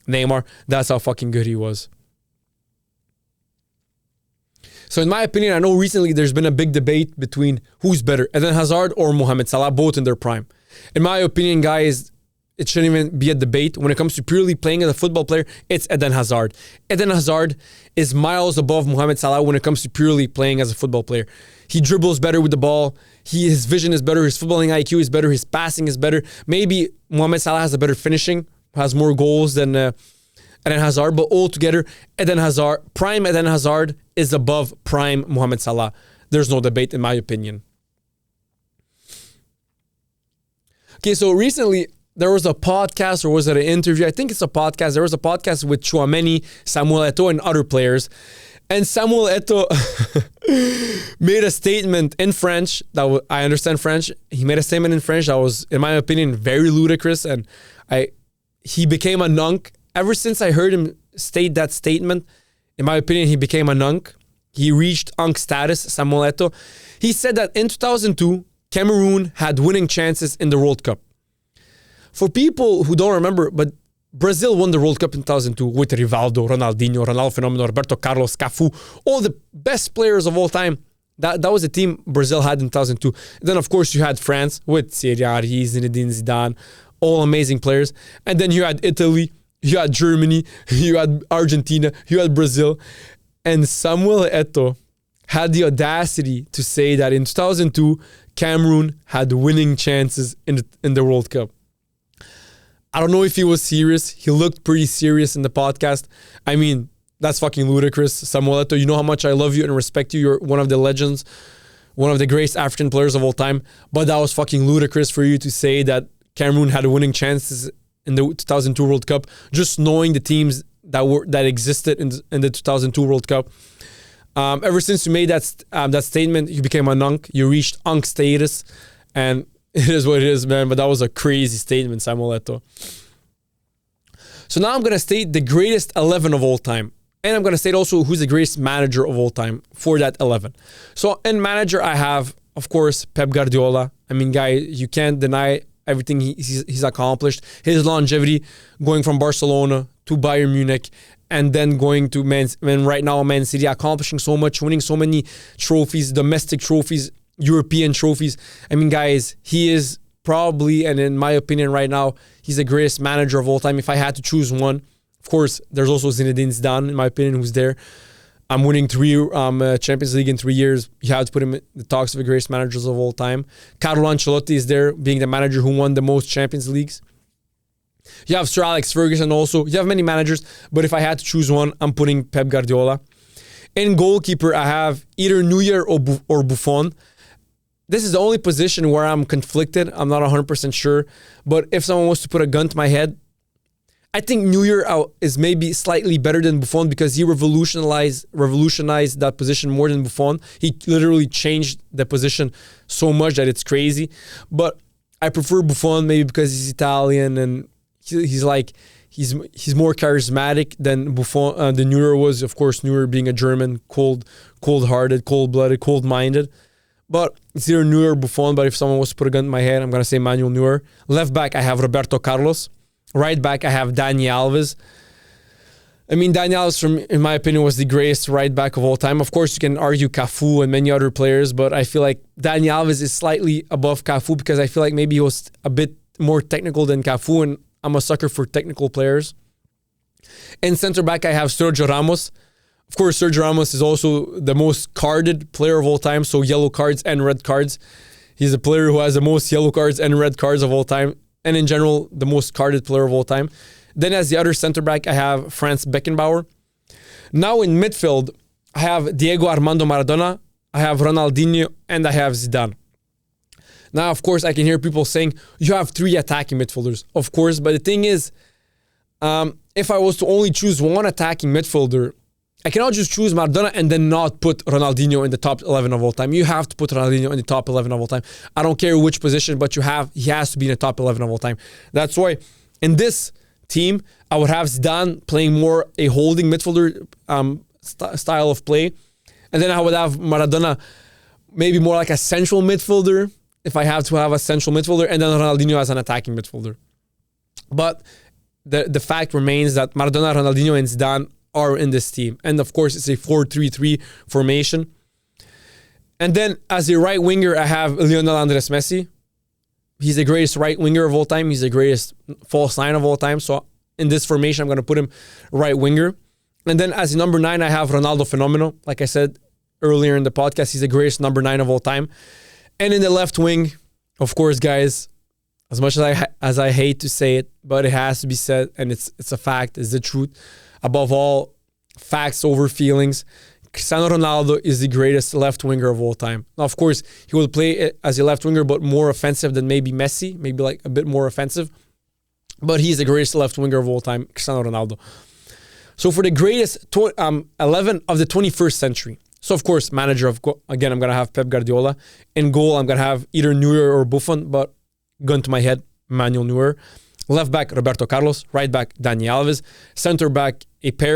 Neymar, that's how fucking good he was. So in my opinion, I know recently there's been a big debate between who's better, Eden Hazard or Mohamed Salah, both in their prime. In my opinion, guys, it shouldn't even be a debate. When it comes to purely playing as a football player, it's Eden Hazard. Eden Hazard is miles above Mohamed Salah when it comes to purely playing as a football player. He dribbles better with the ball. His vision is better. His footballing IQ is better. His passing is better. Maybe Mohamed Salah has a better finishing, has more goals than Eden Hazard, but altogether, prime Eden Hazard is above prime Mohamed Salah. There's no debate in my opinion. Okay, so recently there was a podcast, or was it an interview? I think it's a podcast. There was a podcast with Tchouameni, Samuel Eto'o, and other players. And Samuel Eto'o made a statement in French. I understand French. He made a statement in French that was, in my opinion, very ludicrous. And he became a nunk. Ever since I heard him state that statement, in my opinion, he became a nunk. He reached unk status, Samuel Eto'o. He said that in 2002, Cameroon had winning chances in the World Cup. For people who don't remember, but Brazil won the World Cup in 2002 with Rivaldo, Ronaldinho, Ronaldo Fenomeno, Roberto Carlos, Cafu, all the best players of all time. That was the team Brazil had in 2002. Then, of course, you had France with Thierry Henry, Zinedine Zidane, all amazing players. And then you had Italy, you had Germany, you had Argentina, you had Brazil. And Samuel Eto'o had the audacity to say that in 2002, Cameroon had winning chances in the World Cup. I don't know if he was serious. He looked pretty serious in the podcast. I mean, that's fucking ludicrous. Samuel Eto'o, you know how much I love you and respect you. You're one of the legends, one of the greatest African players of all time. But that was fucking ludicrous for you to say that Cameroon had winning chances in the 2002 World Cup, just knowing the teams that existed in the 2002 World Cup. Ever since you made that statement, you became a nunk. You reached unk status, and it is what it is, man. But that was a crazy statement, Samuel Eto'o. So now I'm going to state the greatest 11 of all time. And I'm going to state also who's the greatest manager of all time for that 11. So in manager, I have, of course, Pep Guardiola. I mean, guy, you can't deny everything he's accomplished. His longevity going from Barcelona to Bayern Munich and then going to right now Man City, accomplishing so much, winning so many trophies, domestic trophies, European trophies. I mean, guys, he is probably, and in my opinion right now, he's the greatest manager of all time. If I had to choose one, of course, there's also Zinedine Zidane, in my opinion, who's there. I'm winning 3 Champions League in 3 years. You have to put him in the talks of the greatest managers of all time. Carlo Ancelotti is there, being the manager who won the most Champions Leagues. You have Sir Alex Ferguson also. You have many managers, but if I had to choose one, I'm putting Pep Guardiola. In goalkeeper, I have either Neuer or Buffon. This is the only position where I'm conflicted. I'm not 100% sure. But if someone was to put a gun to my head, I think Neuer is maybe slightly better than Buffon because he revolutionized that position more than Buffon. He literally changed the position so much that it's crazy. But I prefer Buffon maybe because he's Italian and he's more charismatic than Buffon. Than Neuer was. Of course, Neuer being a German, cold-hearted, cold-blooded, cold-minded. But it's either Neuer or Buffon. But if someone was to put a gun to my head, I'm gonna say Manuel Neuer. Left back, I have Roberto Carlos. Right back, I have Dani Alves. I mean, Dani Alves, in my opinion, was the greatest right back of all time. Of course, you can argue Cafu and many other players, but I feel like Dani Alves is slightly above Cafu because I feel like maybe he was a bit more technical than Cafu, and I'm a sucker for technical players. In center back, I have Sergio Ramos. Of course, Sergio Ramos is also the most carded player of all time, so yellow cards and red cards. He's a player who has the most yellow cards and red cards of all time. And in general, the most carded player of all time. Then as the other center back, I have Franz Beckenbauer. Now in midfield, I have Diego Armando Maradona, I have Ronaldinho, and I have Zidane. Now, of course, I can hear people saying, you have 3 attacking midfielders. Of course, but the thing is, if I was to only choose one attacking midfielder, I cannot just choose Maradona and then not put Ronaldinho in the top 11 of all time. You have to put Ronaldinho in the top 11 of all time. I don't care which position, but he has to be in the top 11 of all time. That's why in this team, I would have Zidane playing more a holding midfielder style of play. And then I would have Maradona maybe more like a central midfielder if I have to have a central midfielder, and then Ronaldinho as an attacking midfielder. But the fact remains that Maradona, Ronaldinho, and Zidane are in this team. And of course, it's a 4-3-3 formation. And then as a right winger, I have Lionel Andres Messi. He's the greatest right winger of all time. He's the greatest false nine of all time. So in this formation, I'm going to put him right winger. And then as a number 9, I have Ronaldo Fenomeno. Like I said earlier in the podcast, he's the greatest number 9 of all time. And in the left wing, of course, guys, as much as I hate to say it, but it has to be said, and it's a fact, it's the truth. Above all, facts over feelings. Cristiano Ronaldo is the greatest left winger of all time. Now, of course, he will play as a left winger, but more offensive than maybe Messi, maybe like a bit more offensive. But he's the greatest left winger of all time, Cristiano Ronaldo. So for the greatest 11 of the 21st century. So of course, manager, again, I'm going to have Pep Guardiola. In goal, I'm going to have either Neuer or Buffon, but gun to my head, Manuel Neuer. Left back, Roberto Carlos. Right back, Dani Alves. Center back,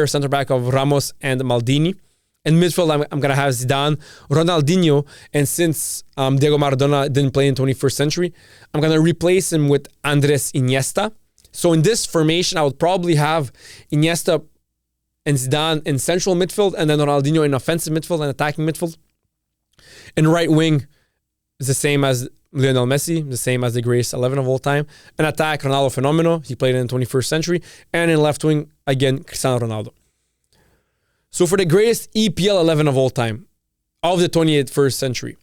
center back of Ramos and Maldini. In midfield, I'm going to have Zidane, Ronaldinho, and since Diego Maradona didn't play in 21st century, I'm going to replace him with Andres Iniesta. So in this formation, I would probably have Iniesta and Zidane in central midfield, and then Ronaldinho in offensive midfield and attacking midfield. In right wing, is the same as Lionel Messi, the same as the greatest 11 of all time. In attack, Ronaldo Fenomeno. He played in the 21st century. And in left wing, again, Cristiano Ronaldo. So for the greatest EPL 11 of all time, of the 21st century,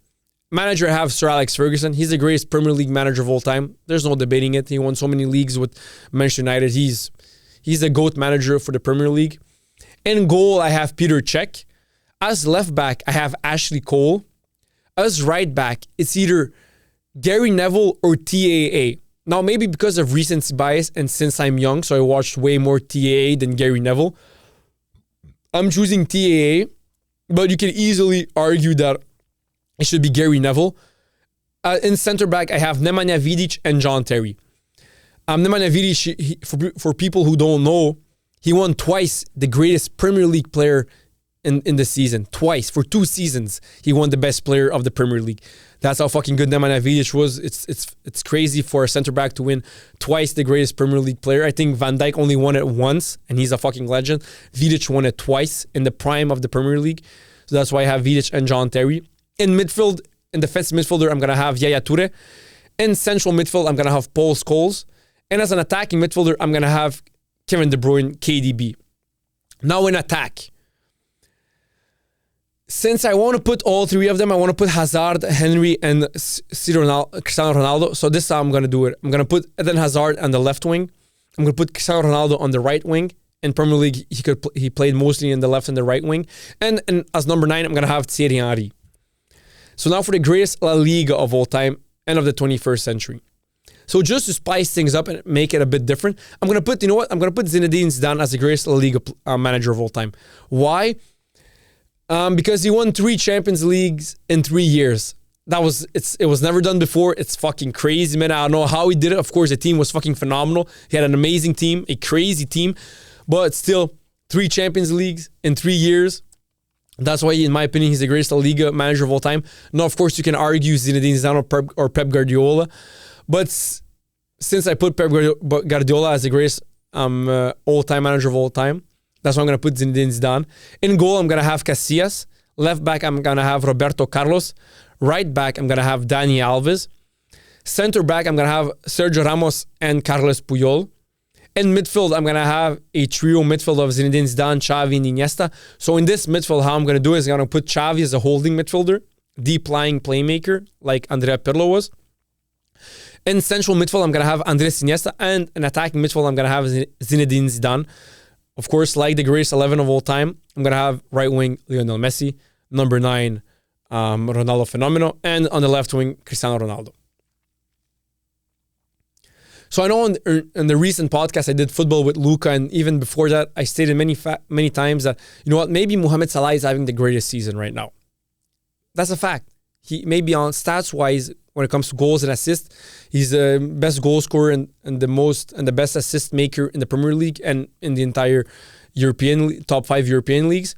manager, I have Sir Alex Ferguson. He's the greatest Premier League manager of all time. There's no debating it. He won so many leagues with Manchester United. He's the GOAT manager for the Premier League. In goal, I have Peter Cech. As left back, I have Ashley Cole. As right back, it's either Gary Neville or TAA. Now, maybe because of recency bias and since I'm young, so I watched way more TAA than Gary Neville, I'm choosing TAA, but you can easily argue that it should be Gary Neville. In center back, I have Nemanja Vidic and John Terry. Nemanja Vidic, for people who don't know, He won twice the greatest Premier League player in the season. Twice. For 2 seasons, he won the best player of the Premier League. That's how fucking good Nemanja Vidic was. It's crazy for a center back to win twice the greatest Premier League player. I think Van Dijk only won it once, and he's a fucking legend. Vidic won it twice in the prime of the Premier League. So that's why I have Vidic and John Terry. In midfield, in defensive midfielder, I'm going to have Yaya Toure. In central midfield, I'm going to have Paul Scholes. And as an attacking midfielder, I'm going to have Kevin De Bruyne, KDB. Now in attack. Since I want to put all 3 of them, I want to put Hazard, Henry, and Cristiano Ronaldo. So this is how I'm going to do it. I'm going to put Eden Hazard on the left wing. I'm going to put Cristiano Ronaldo on the right wing. In Premier League, he played mostly in the left and the right wing. And as number 9, I'm going to have Thierry Henry. So now for the greatest La Liga of all time and of the 21st century. So just to spice things up and make it a bit different, I'm going to put, I'm going to put Zinedine Zidane as the greatest La Liga manager of all time. Why? Because he won 3 Champions Leagues in 3 years. It was never done before. It's fucking crazy, man. I don't know how he did it. Of course, the team was fucking phenomenal. He had an amazing team, a crazy team. But still, 3 Champions Leagues in 3 years. That's why, in my opinion, he's the greatest La Liga manager of all time. Now, of course, you can argue Zinedine Zidane or Pep Guardiola. But since I put Pep Guardiola as the greatest all-time manager of all time, that's why I'm going to put Zinedine Zidane. In goal, I'm going to have Casillas. Left back, I'm going to have Roberto Carlos. Right back, I'm going to have Dani Alves. Center back, I'm going to have Sergio Ramos and Carles Puyol. In midfield, I'm going to have a trio midfield of Zinedine Zidane, Xavi, and Iniesta. So in this midfield, how I'm going to do is I'm going to put Xavi as a holding midfielder, deep-lying playmaker, like Andrea Pirlo was. In central midfield, I'm going to have Andres Iniesta. And in attacking midfield, I'm going to have Zinedine Zidane. Of course, like the greatest 11 of all time, I'm going to have right wing Lionel Messi, number 9, Ronaldo Fenomeno, and on the left wing, Cristiano Ronaldo. So I know in the recent podcast I did football with Luca, and even before that, I stated many times that, you know what, maybe Mohamed Salah is having the greatest season right now. That's a fact. He maybe on stats-wise, when it comes to goals and assists, he's the best goal scorer and the best assist maker in the Premier League and in the entire top 5 European leagues.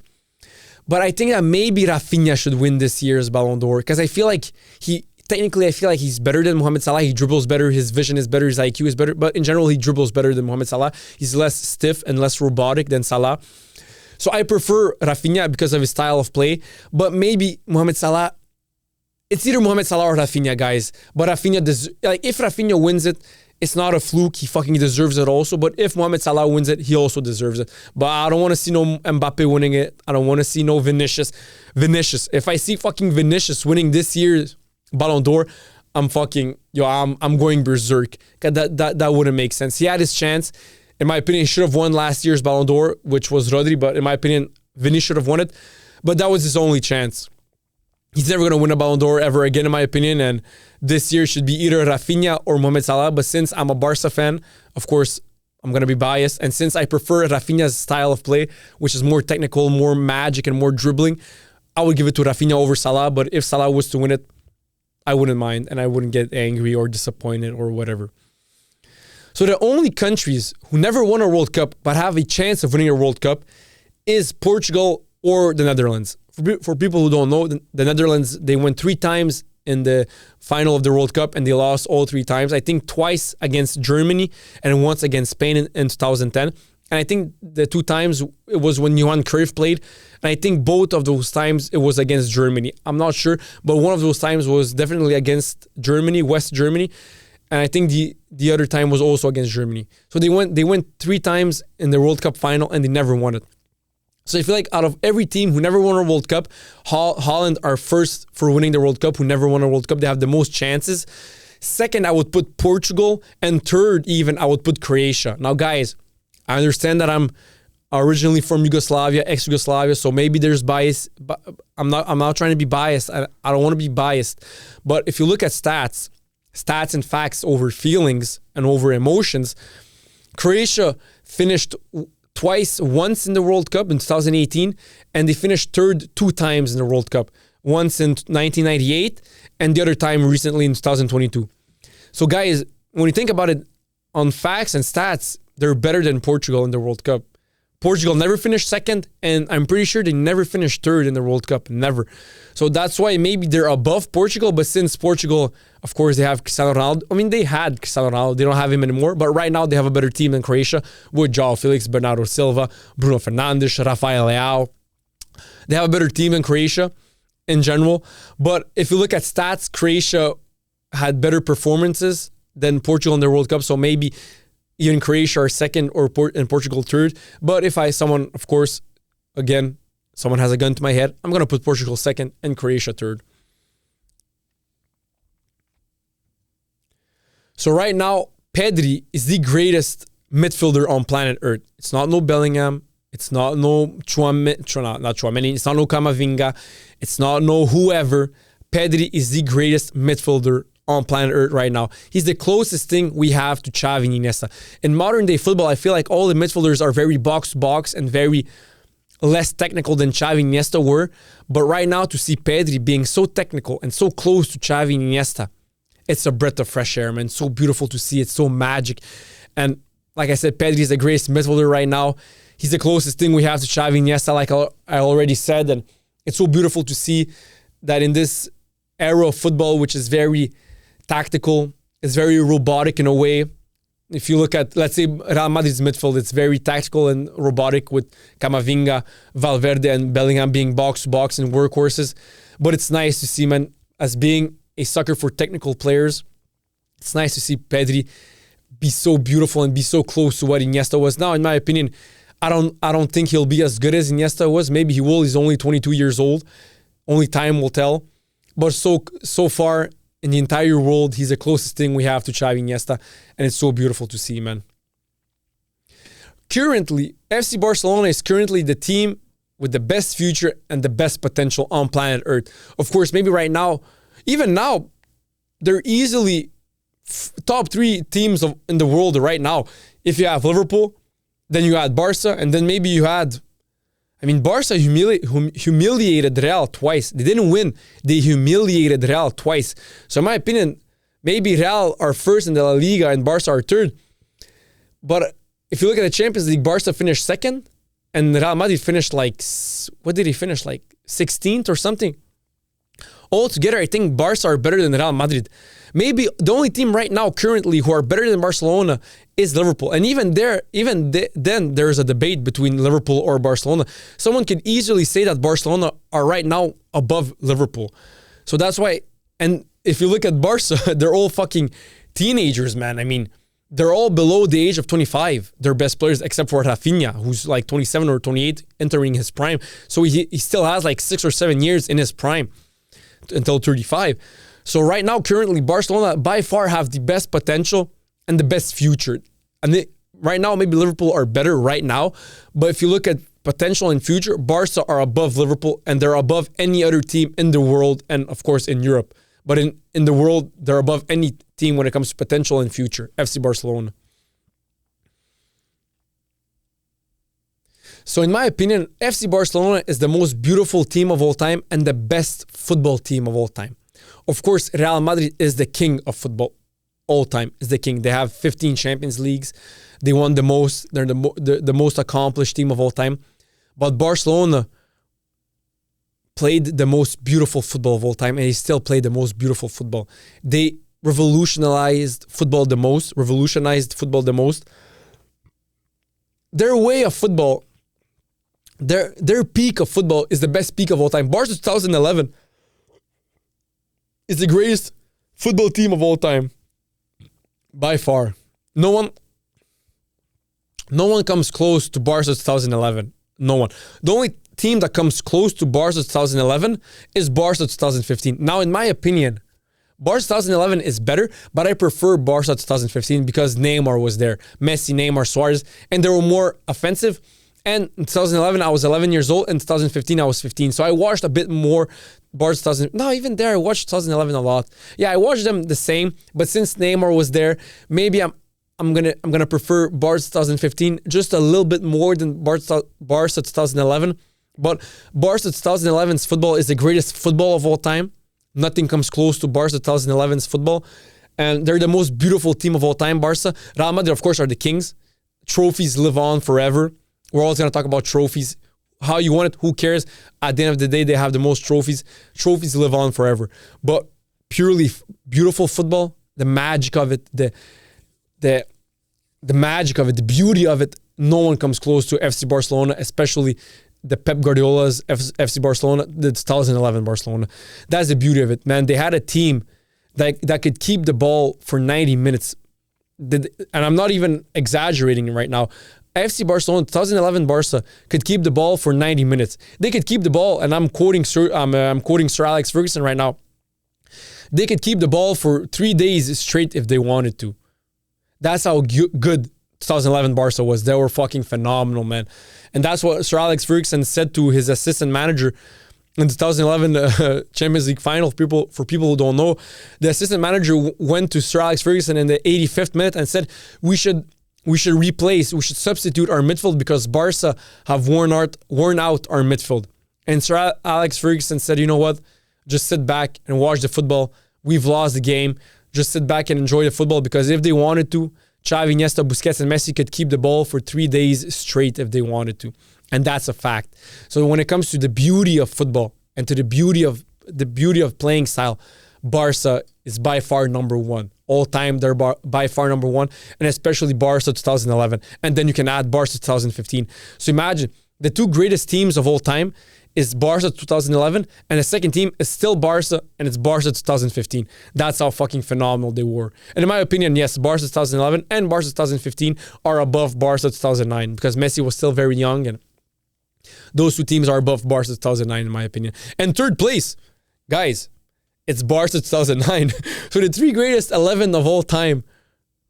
But I think that maybe Rafinha should win this year's Ballon d'Or, because I feel like he's better than Mohamed Salah. He dribbles better, his vision is better, his IQ is better, but in general, he dribbles better than Mohamed Salah. He's less stiff and less robotic than Salah. So I prefer Rafinha because of his style of play, but maybe Mohamed Salah, it's either Mohamed Salah or Rafinha, guys. But Rafinha, if Rafinha wins it, it's not a fluke. He fucking deserves it also. But if Mohamed Salah wins it, he also deserves it. But I don't want to see no Mbappe winning it. I don't want to see no Vinicius. If I see fucking Vinicius winning this year's Ballon d'Or, I'm going berserk. That wouldn't make sense. He had his chance. In my opinion, he should have won last year's Ballon d'Or, which was Rodri. But in my opinion, Vinny should have won it. But that was his only chance. He's never going to win a Ballon d'Or ever again, in my opinion. And this year should be either Rafinha or Mohamed Salah. But since I'm a Barca fan, of course, I'm going to be biased. And since I prefer Rafinha's style of play, which is more technical, more magic, and more dribbling, I would give it to Rafinha over Salah. But if Salah was to win it, I wouldn't mind. And I wouldn't get angry or disappointed or whatever. So the only countries who never won a World Cup but have a chance of winning a World Cup is Portugal or the Netherlands. For people who don't know, the Netherlands, they went 3 times in the final of the World Cup and they lost all 3 times. I think twice against Germany and once against Spain in 2010. And I think the 2 times it was when Johan Cruyff played. And I think both of those times it was against Germany. I'm not sure, but one of those times was definitely against Germany, West Germany. And I think the other time was also against Germany. So they went 3 times in the World Cup final and they never won it. So I feel like out of every team who never won a World Cup, Holland are first for winning the World Cup, who never won a World Cup. They have the most chances. Second, I would put Portugal. And third, even, I would put Croatia. Now, guys, I understand that I'm originally from Yugoslavia, ex-Yugoslavia, so maybe there's bias. But I'm not trying to be biased. I don't want to be biased. But if you look at stats and facts over feelings and over emotions, Croatia finished once in the World Cup in 2018, and they finished third 2 times in the World Cup. Once in 1998, and the other time recently in 2022. So guys, when you think about it on facts and stats, they're better than Portugal in the World Cup. Portugal never finished second, and I'm pretty sure they never finished third in the World Cup. Never. So that's why maybe they're above Portugal, but since Portugal, of course, they have Cristiano Ronaldo. I mean, they had Cristiano Ronaldo. They don't have him anymore, but right now they have a better team than Croatia with João Felix, Bernardo Silva, Bruno Fernandes, Rafael Leao. They have a better team than Croatia in general. But if you look at stats, Croatia had better performances than Portugal in their World Cup. So maybe even Croatia are second and Portugal third. But if someone has a gun to my head, I'm going to put Portugal second and Croatia third. So right now, Pedri is the greatest midfielder on planet Earth. It's not no Bellingham. It's not no Chouameni. It's not no Camavinga. It's not no whoever. Pedri is the greatest midfielder on planet Earth right now. He's the closest thing we have to Xavi and Iniesta. In modern day football, I feel like all the midfielders are very box-to-box and very less technical than Xavi and Iniesta were. But right now, to see Pedri being so technical and so close to Xavi and Iniesta, it's a breath of fresh air, man. So beautiful to see. It's so magic. And like I said, Pedri is the greatest midfielder right now. He's the closest thing we have to Xavi and Iniesta, like I already said. And it's so beautiful to see that in this era of football, which is very tactical, it's very robotic in a way. If you look at, let's say, Real Madrid's midfield, it's very tactical and robotic with Camavinga, Valverde, and Bellingham being box-to-box and workhorses. But it's nice to see, man, as being a sucker for technical players, it's nice to see Pedri be so beautiful and be so close to what Iniesta was. Now, in my opinion, I don't think he'll be as good as Iniesta was. Maybe he will. He's only 22 years old. Only time will tell. But so far, in the entire world, he's the closest thing we have to Xavi Iniesta, and it's so beautiful to see, man. Currently, FC Barcelona is currently the team with the best future and the best potential on planet Earth. Of course, maybe right now, even now, they're easily top 3 teams in the world right now. If you have Liverpool, then you had Barca, and then maybe you had... Barca humiliated Real twice. They didn't win. They humiliated Real twice. So in my opinion, maybe Real are first in the La Liga and Barca are third. But if you look at the Champions League, Barca finished second and Real Madrid finished what did he finish? 16th or something? Altogether, I think Barca are better than Real Madrid. Maybe the only team right now currently who are better than Barcelona is Liverpool. And even then, there's a debate between Liverpool or Barcelona. Someone could easily say that Barcelona are right now above Liverpool. So that's why, and if you look at Barca, they're all fucking teenagers, man. They're all below the age of 25, their best players, except for Rafinha, who's 27 or 28, entering his prime. So he still has 6 or 7 years in his prime until 35. So right now, currently, Barcelona by far have the best potential and the best future. And right now, maybe Liverpool are better right now. But if you look at potential and future, Barca are above Liverpool and they're above any other team in the world and, of course, in Europe. But in the world, they're above any team when it comes to potential and future, FC Barcelona. So in my opinion, FC Barcelona is the most beautiful team of all time and the best football team of all time. Of course, Real Madrid is the king of football. All time is the king. They have 15 Champions Leagues. They won the most. They're the most accomplished team of all time. But Barcelona played the most beautiful football of all time, and they still play the most beautiful football. They revolutionized football the most. Their way of football, their peak of football is the best peak of all time. Barca 2011 is the greatest football team of all time. By far. No one comes close to Barca 2011. No one. The only team that comes close to Barca 2011 is Barca 2015. Now, in my opinion, Barca 2011 is better, but I prefer Barca 2015 because Neymar was there. Messi, Neymar, Suarez, and they were more offensive. And in 2011, I was 11 years old. In 2015, I was 15. So I watched a bit more Barca 2000. No, even there, I watched 2011 a lot. Yeah, I watched them the same. But since Neymar was there, maybe I'm gonna prefer Barca 2015 just a little bit more than Barca 2011. But Barca 2011's football is the greatest football of all time. Nothing comes close to Barca 2011's football. And they're the most beautiful team of all time, Barca. Real Madrid, of course, are the kings. Trophies live on forever. We're always going to talk about trophies. How you want it, who cares? At the end of the day, they have the most trophies. Trophies live on forever. But purely beautiful football, the magic of it, the magic of it, the beauty of it, no one comes close to FC Barcelona, especially the Pep Guardiola's FC Barcelona, the 2011 Barcelona. That's the beauty of it, man. They had a team that could keep the ball for 90 minutes. And I'm not even exaggerating right now. FC Barcelona, 2011 Barca could keep the ball for 90 minutes. They could keep the ball, and I'm quoting Sir Alex Ferguson right now. They could keep the ball for 3 days straight if they wanted to. That's how good 2011 Barca was. They were fucking phenomenal, man. And that's what Sir Alex Ferguson said to his assistant manager in the 2011 Champions League final. For people who don't know, the assistant manager went to Sir Alex Ferguson in the 85th minute and said, we should substitute our midfield because Barca have worn out our midfield. And Sir Alex Ferguson said, you know what? Just sit back and watch the football. We've lost the game. Just sit back and enjoy the football, because if they wanted to, Xavi, Iniesta, Busquets, and Messi could keep the ball for 3 days straight if they wanted to. And that's a fact. So when it comes to the beauty of football and to the beauty of playing style, Barca is by far number one. All time, they're by far number one, and especially Barca 2011. And then you can add Barca 2015. So imagine the two greatest teams of all time is Barca 2011, and the second team is still Barca, and it's Barca 2015. That's how fucking phenomenal they were. And in my opinion, yes, Barca 2011 and Barca 2015 are above Barca 2009 because Messi was still very young, and those two teams are above Barca 2009 in my opinion. And third place, guys, it's Barca 2009. So the three greatest 11 of all time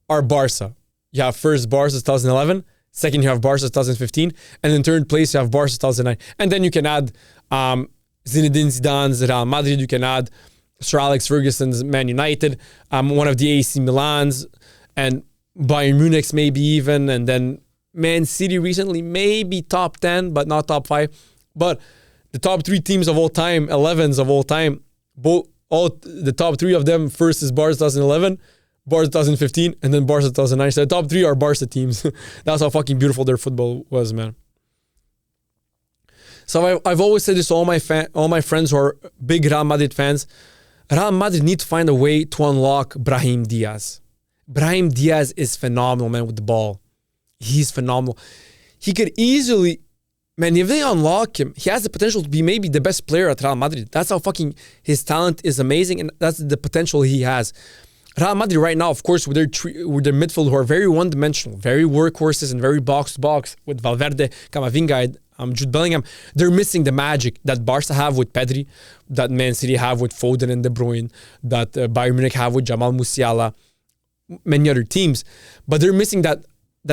are Barca. You have first Barca 2011, second you have Barca 2015, and in third place you have Barca 2009. And then you can add Zinedine Zidane's Real Madrid, you can add Sir Alex Ferguson's Man United, one of the AC Milans, and Bayern Munich's maybe even, and then Man City recently, maybe top 10, but not top 5. But the top three teams of all time, 11s of all time, the top three of them, first is Barca 2011, Barca 2015, and then Barca 2009. So the top three are Barca teams. That's how fucking beautiful their football was, man. So I've always said this to all my friends who are big Real Madrid fans. Real Madrid need to find a way to unlock Brahim Diaz. Brahim Diaz is phenomenal, man, with the ball. He's phenomenal. He could easily, man, if they unlock him, he has the potential to be maybe the best player at Real Madrid. That's how fucking his talent is amazing, and that's the potential he has. Real Madrid right now, of course, with their midfield who are very one-dimensional, very workhorses and very box-to-box with Valverde, Camavinga, Jude Bellingham, they're missing the magic that Barca have with Pedri, that Man City have with Foden and De Bruyne, that Bayern Munich have with Jamal Musiala, many other teams. But they're missing that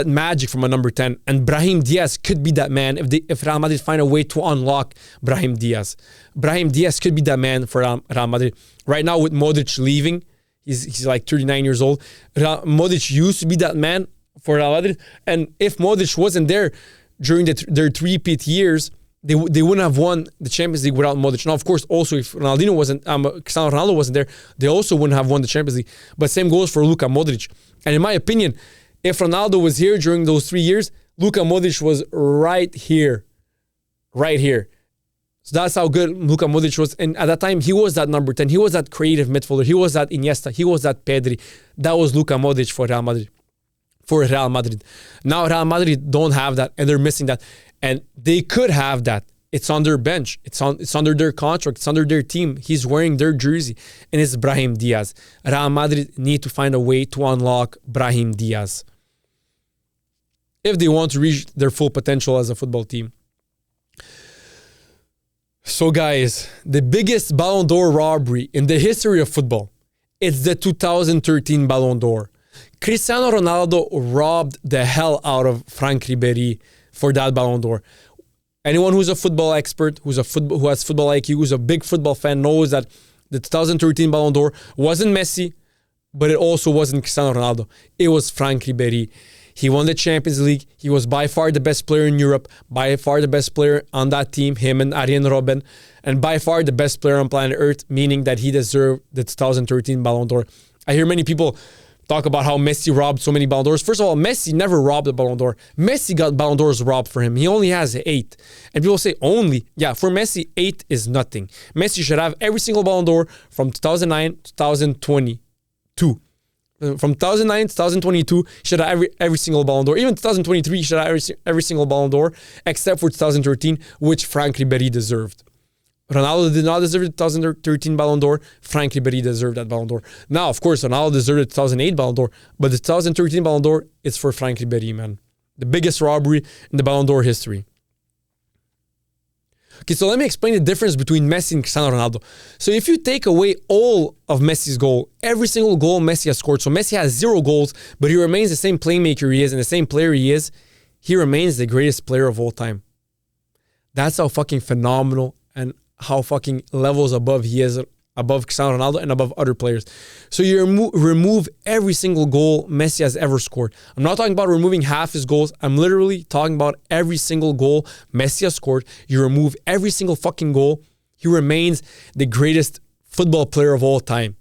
magic from a number 10. And Brahim Diaz could be that man if Real Madrid find a way to unlock Brahim Diaz. Brahim Diaz could be that man for Real Madrid. Right now with Modric leaving, he's like 39 years old. Modric used to be that man for Real Madrid. And if Modric wasn't there during their three-peat years, they wouldn't have won the Champions League without Modric. Now, of course, also if Cristiano Ronaldo wasn't there, they also wouldn't have won the Champions League. But same goes for Luka Modric. And in my opinion, if Ronaldo was here during those 3 years, Luka Modric was right here. Right here. So that's how good Luka Modric was. And at that time, he was that number 10. He was that creative midfielder. He was that Iniesta. He was that Pedri. That was Luka Modric for Real Madrid. Now Real Madrid don't have that, and they're missing that. And they could have that. It's on their bench. It's under their contract. It's under their team. He's wearing their jersey, and it's Brahim Diaz. Real Madrid need to find a way to unlock Brahim Diaz if they want to reach their full potential as a football team. So guys, the biggest Ballon d'Or robbery in the history of football, it's the 2013 Ballon d'Or. Cristiano Ronaldo robbed the hell out of Franck Ribéry for that Ballon d'Or. Anyone who's a football expert, who has football IQ, who's a big football fan, knows that the 2013 Ballon d'Or wasn't Messi, but it also wasn't Cristiano Ronaldo. It was Franck Ribéry. He won the Champions League. He was by far the best player in Europe, by far the best player on that team, him and Arjen Robben, and by far the best player on planet Earth, meaning that he deserved the 2013 Ballon d'Or. I hear many people talk about how Messi robbed so many Ballon d'Ors. First of all, Messi never robbed a Ballon d'Or. Messi got Ballon d'Ors robbed for him. He only has 8. And people say only. Yeah, for Messi, 8 is nothing. Messi should have every single Ballon d'Or from 2009 to 2022. From 2009 to 2022, he should have every single Ballon d'Or. Even 2023, he should have every single Ballon d'Or, except for 2013, which Franck Ribéry deserved. Ronaldo did not deserve the 2013 Ballon d'Or. Franck Ribéry deserved that Ballon d'Or. Now, of course, Ronaldo deserved the 2008 Ballon d'Or, but the 2013 Ballon d'Or is for Franck Ribéry, man. The biggest robbery in the Ballon d'Or history. Okay, so let me explain the difference between Messi and Cristiano Ronaldo. So if you take away all of Messi's goal, every single goal Messi has scored, so Messi has 0 goals, but he remains the same playmaker he is and the same player he is, he remains the greatest player of all time. That's how fucking phenomenal and how fucking levels above he is, above Cristiano Ronaldo and above other players. So you remove every single goal Messi has ever scored. I'm not talking about removing half his goals. I'm literally talking about every single goal Messi has scored. You remove every single fucking goal. He remains the greatest football player of all time.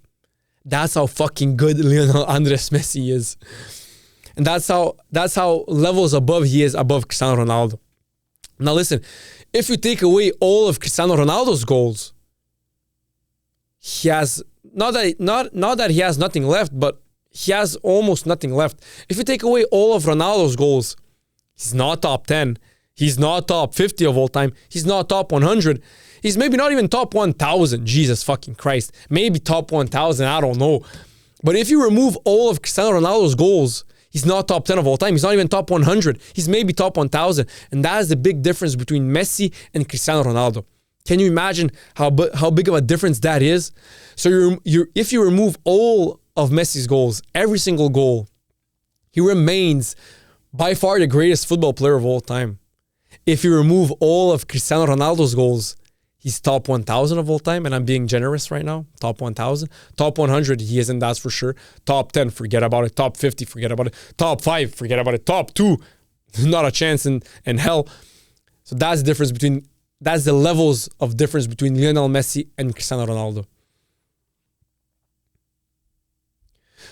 That's how fucking good Lionel Andres Messi is. And that's how levels above he is above Cristiano Ronaldo. Now listen, if you take away all of Cristiano Ronaldo's goals, he has not that he has nothing left, but he has almost nothing left. If you take away all of Ronaldo's goals, he's not top 10. He's not top 50 of all time. He's not top 100. He's maybe not even top 1,000. Jesus fucking Christ. Maybe top 1,000. I don't know. But if you remove all of Cristiano Ronaldo's goals, he's not top 10 of all time. He's not even top 100. He's maybe top 1,000. And that is the big difference between Messi and Cristiano Ronaldo. Can you imagine how big of a difference that is? So if you remove all of Messi's goals, every single goal, he remains by far the greatest football player of all time. If you remove all of Cristiano Ronaldo's goals, he's top 1,000 of all time, and I'm being generous right now. Top 1,000. Top 100, he isn't, that's for sure. Top 10, forget about it. Top 50, forget about it. Top 5, forget about it. Top 2, not a chance in hell. So that's the difference between... That's the levels of difference between Lionel Messi and Cristiano Ronaldo.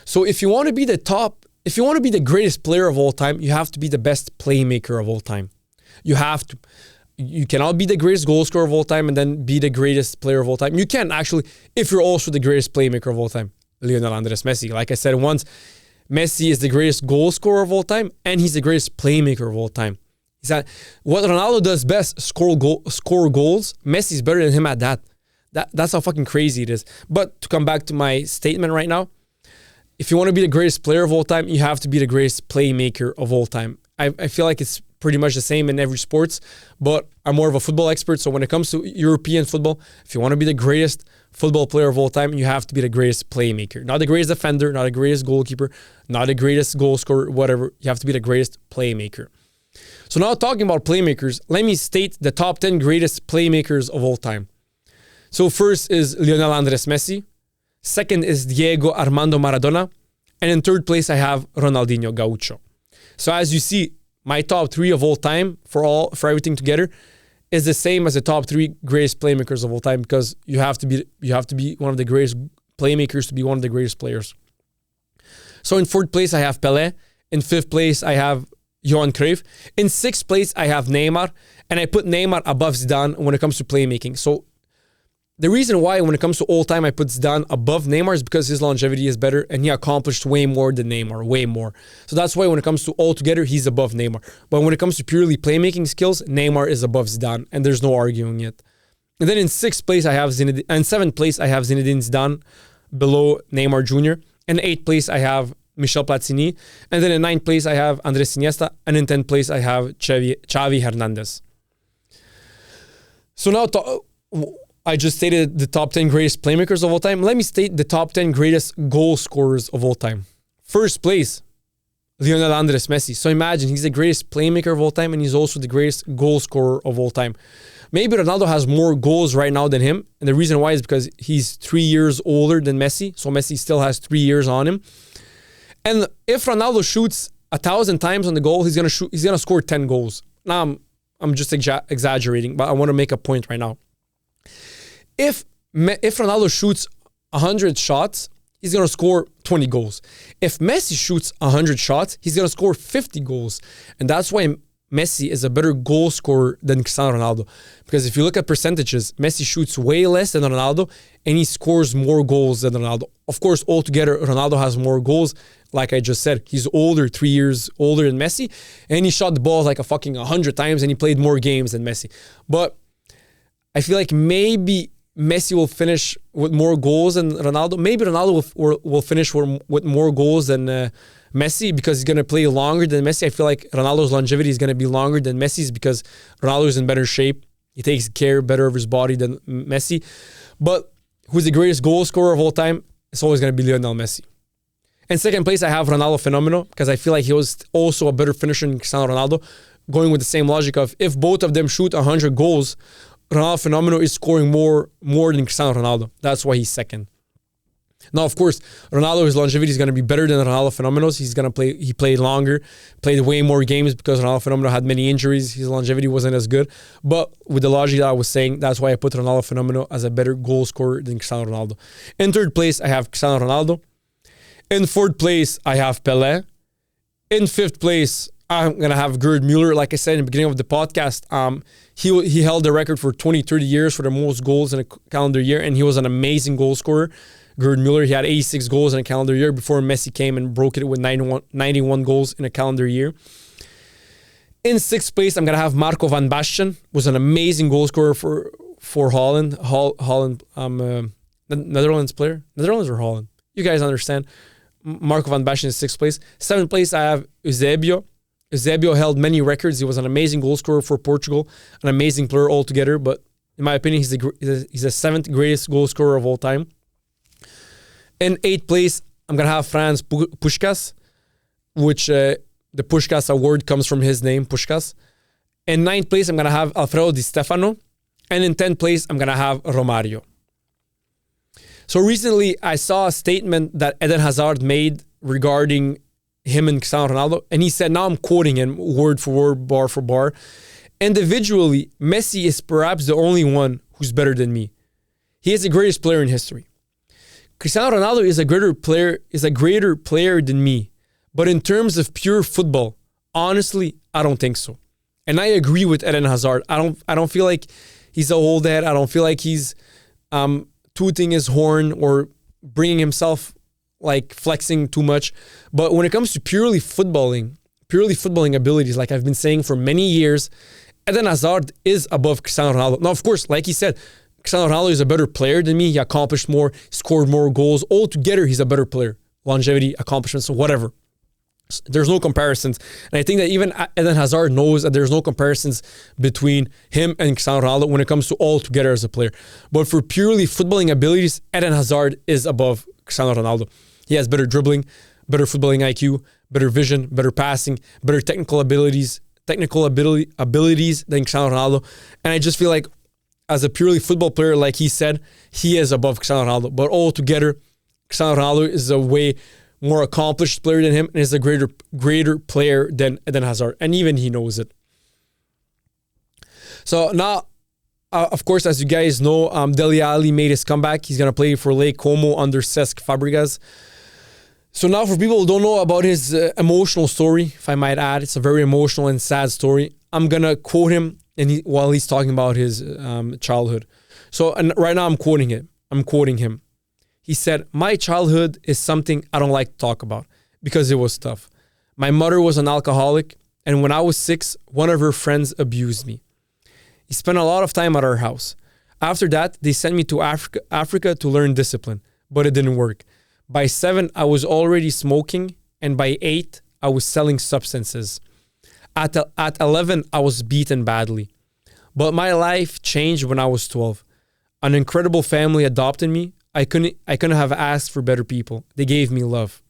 So if you want to be the greatest player of all time, you have to be the best playmaker of all time. You have to. You cannot be the greatest goal scorer of all time and then be the greatest player of all time. You can actually, if you're also the greatest playmaker of all time. Lionel Andres Messi. Like I said once, Messi is the greatest goal scorer of all time and he's the greatest playmaker of all time. That what Ronaldo does best, score goals. Messi's better than him at that. That's how fucking crazy it is. But to come back to my statement right now, if you want to be the greatest player of all time, you have to be the greatest playmaker of all time. I feel like it's pretty much the same in every sports, but I'm more of a football expert. So when it comes to European football, if you want to be the greatest football player of all time, you have to be the greatest playmaker. Not the greatest defender, not the greatest goalkeeper, not the greatest goal scorer, whatever. You have to be the greatest playmaker. So now talking about playmakers, let me state the top 10 greatest playmakers of all time. So first is Lionel Andres Messi. Second is Diego Armando Maradona. And in third place, I have Ronaldinho Gaucho. So as you see, my top 3 of all time for everything together is the same as the top 3 greatest playmakers of all time, because you have to be one of the greatest playmakers to be one of the greatest players. So in fourth place, I have Pelé. In fifth place, I have Johan Cruyff. In sixth place, I have Neymar. And I put Neymar above Zidane when it comes to playmaking. So the reason why when it comes to all time I put Zidane above Neymar is because his longevity is better and he accomplished way more than Neymar, way more. So that's why when it comes to all together, he's above Neymar. But when it comes to purely playmaking skills, Neymar is above Zidane and there's no arguing it. And then in sixth place, I have Zinedine, and seventh place, I have Zinedine Zidane below Neymar Jr. In eighth place, I have Michel Platini. And then in ninth place, I have Andres Iniesta. And in 10th place, I have Xavi Hernandez. So now I just stated the top 10 greatest playmakers of all time. Let me state the top 10 greatest goal scorers of all time. First place, Lionel Andres Messi. So imagine, he's the greatest playmaker of all time and he's also the greatest goal scorer of all time. Maybe Ronaldo has more goals right now than him. And the reason why is because he's 3 years older than Messi. So Messi still has 3 years on him. And if Ronaldo shoots 1,000 times on the goal, he's gonna score 10 goals. Now I'm just exaggerating, but I want to make a point right now. If Ronaldo shoots 100 shots he's going to score 20 goals. If Messi shoots 100 shots, he's going to score 50 goals. And that's why Messi is a better goal scorer than Cristiano Ronaldo. Because if you look at percentages, Messi shoots way less than Ronaldo and he scores more goals than Ronaldo. Of course, altogether, Ronaldo has more goals. Like I just said, he's older, 3 years older than Messi. And he shot the ball like a fucking 100 times and he played more games than Messi. But I feel like maybe Messi will finish with more goals than Ronaldo. Maybe Ronaldo will finish with more goals than Messi because he's going to play longer than Messi. I feel like Ronaldo's longevity is going to be longer than Messi's because Ronaldo's in better shape. He takes care better of his body than Messi. But who's the greatest goal scorer of all time? It's always going to be Lionel Messi. In second place, I have Ronaldo Fenomeno because I feel like he was also a better finisher than Cristiano Ronaldo. Going with the same logic of if both of them shoot 100 goals, Ronaldo Fenomeno is scoring more than Cristiano Ronaldo. That's why he's second. Now, of course, Ronaldo's longevity is going to be better than Ronaldo Fenomeno's. He played longer, played way more games because Ronaldo Fenomeno had many injuries. His longevity wasn't as good. But with the logic that I was saying, that's why I put Ronaldo Fenomeno as a better goal scorer than Cristiano Ronaldo. In third place, I have Cristiano Ronaldo. In fourth place, I have Pelé. In fifth place, I'm going to have Gerd Müller. Like I said in the beginning of the podcast, he held the record for 30 years for the most goals in a calendar year, and he was an amazing goal scorer. Gerd Müller, he had 86 goals in a calendar year before Messi came and broke it with 91 goals in a calendar year. In sixth place, I'm going to have Marco van Basten. Was an amazing goal scorer for Holland. Holland, Netherlands player? Netherlands or Holland? You guys understand. Marco van Basten is sixth place. Seventh place, I have Eusebio. Eusebio held many records. He was an amazing goal scorer for Portugal, an amazing player altogether. But in my opinion, he's the seventh greatest goal scorer of all time. In eighth place, I'm going to have Franz Puskás, which the Puskás award comes from his name, Puskás. In ninth place, I'm going to have Alfredo Di Stefano. And in 10th place, I'm going to have Romario. So recently, I saw a statement that Eden Hazard made regarding him and Cristiano Ronaldo. And he said, now I'm quoting him word for word, bar for bar. Individually, Messi is perhaps the only one who's better than me. He is the greatest player in history. Cristiano Ronaldo is a greater player than me. But in terms of pure football, honestly, I don't think so. And I agree with Eden Hazard. I don't feel like he's a old head. I don't feel like he's tooting his horn or bringing himself like flexing too much. But when it comes to purely footballing abilities, like I've been saying for many years, Eden Hazard is above Cristiano Ronaldo. Now, of course, like he said, Cristiano Ronaldo is a better player than me. He accomplished more, scored more goals. Altogether, he's a better player. Longevity, accomplishments, whatever. There's no comparisons. And I think that even Eden Hazard knows that there's no comparisons between him and Cristiano Ronaldo when it comes to all together as a player. But for purely footballing abilities, Eden Hazard is above Cristiano Ronaldo. He has better dribbling, better footballing IQ, better vision, better passing, better technical abilities than Cristiano Ronaldo. And I just feel like as a purely football player, like he said, he is above Cristiano Ronaldo. But altogether, Cristiano Ronaldo is a way more accomplished player than him and is a greater player than Eden Hazard. And even he knows it. So now, of course, as you guys know, Dele Alli made his comeback. He's going to play for Lake Como under Cesc Fabregas. So now for people who don't know about his emotional story, if I might add, it's a very emotional and sad story. I'm going to quote him while he's talking about his childhood. And right now I'm quoting him. He said, "My childhood is something I don't like to talk about because it was tough. My mother was an alcoholic, and when I was 6, one of her friends abused me. He spent a lot of time at our house. After that, they sent me to Africa to learn discipline, but it didn't work. By 7, I was already smoking, and by 8, I was selling substances. At 11, I was beaten badly. But my life changed when I was 12. An incredible family adopted me. I couldn't have asked for better people. They gave me love.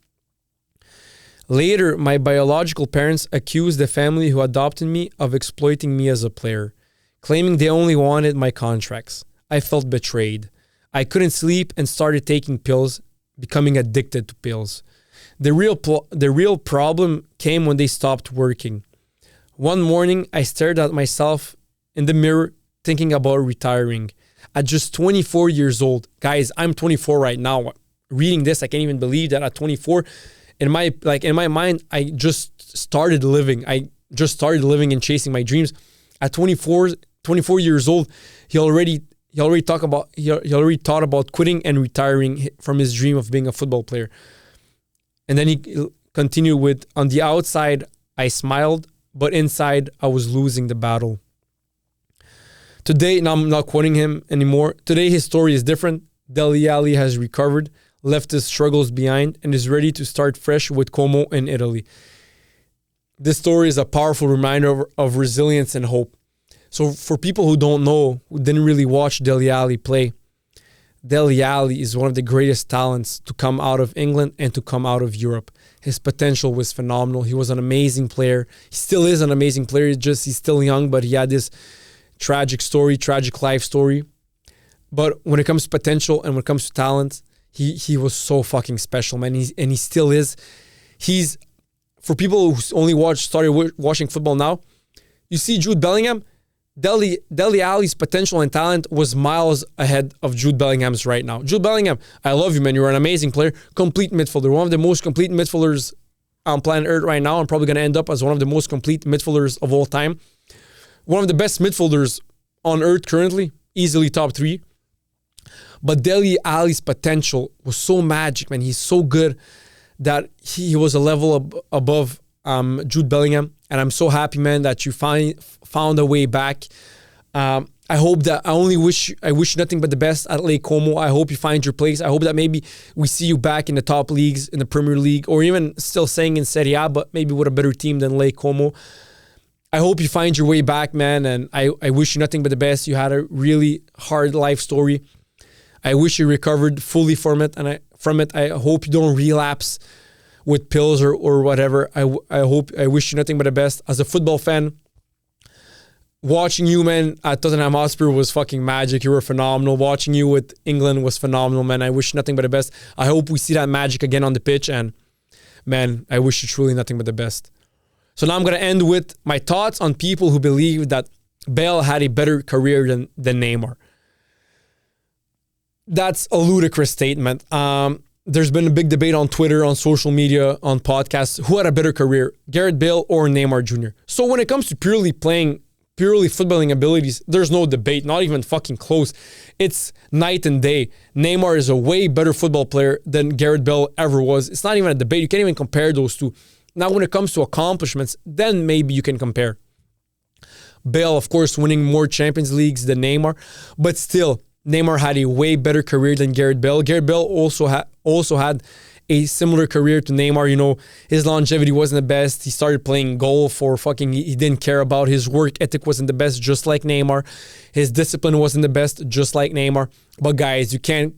Later, my biological parents accused the family who adopted me of exploiting me as a player, claiming they only wanted my contracts. I felt betrayed. I couldn't sleep and started taking pills, becoming addicted to pills. The real problem came when they stopped working. One morning, I stared at myself in the mirror, thinking about retiring. At just 24 years old, guys, I'm 24 right now. reading this, I can't even believe that at 24, in my mind, I just started living. I just started living and chasing my dreams. At 24 years old, he already thought about quitting and retiring from his dream of being a football player. And then he continued with, on the outside, I smiled, but inside, I was losing the battle. Today, and I'm not quoting him anymore, today his story is different. Dele Alli has recovered, left his struggles behind, and is ready to start fresh with Como in Italy. This story is a powerful reminder of resilience and hope. So for people who don't know, who didn't really watch Dele Alli play, Dele Alli is one of the greatest talents to come out of England and to come out of Europe. His potential was phenomenal. He was an amazing player. He still is an amazing player. He's still young, but he had this tragic life story. But when it comes to potential and when it comes to talent, he was so fucking special, man. He still is. He's, for people who only started watching football now, you see Jude Bellingham, Dele Alli's potential and talent was miles ahead of Jude Bellingham's right now. Jude Bellingham, I love you, man. You're an amazing player. Complete midfielder. One of the most complete midfielders on planet Earth right now. I'm probably going to end up as one of the most complete midfielders of all time. One of the best midfielders on Earth currently. Easily top 3. But Dele Alli's potential was so magic, man. He's so good that he was a level above Jude Bellingham. And I'm so happy, man, that you found a way back. I wish you nothing but the best at Lake Como. I hope you find your place. I hope that maybe we see you back in the top leagues, in the Premier League, or even still staying in Serie A, but maybe with a better team than Lake Como. I hope you find your way back, man, and I wish you nothing but the best. You had a really hard life story. I wish you recovered fully from it, and I hope you don't relapse with pills or whatever. I wish you nothing but the best. As a football fan, watching you, man, at Tottenham Hotspur was fucking magic. You were phenomenal. Watching you with England was phenomenal, man. I wish you nothing but the best. I hope we see that magic again on the pitch, and man, I wish you truly nothing but the best. So now I'm going to end with my thoughts on people who believe that Bale had a better career than Neymar. That's a ludicrous statement. There's been a big debate on Twitter, on social media, on podcasts. Who had a better career, Gareth Bale or Neymar Jr.? So when it comes to purely footballing abilities, there's no debate, not even fucking close. It's night and day. Neymar is a way better football player than Gareth Bale ever was. It's not even a debate. You can't even compare those two. Now, when it comes to accomplishments, then maybe you can compare. Bale, of course, winning more Champions Leagues than Neymar, but still, Neymar had a way better career than Gareth Bale. Gareth Bale also had a similar career to Neymar. You know, his longevity wasn't the best. He started playing goal for he didn't care about. His work ethic wasn't the best, just like Neymar. His discipline wasn't the best, just like Neymar. But guys, you can't,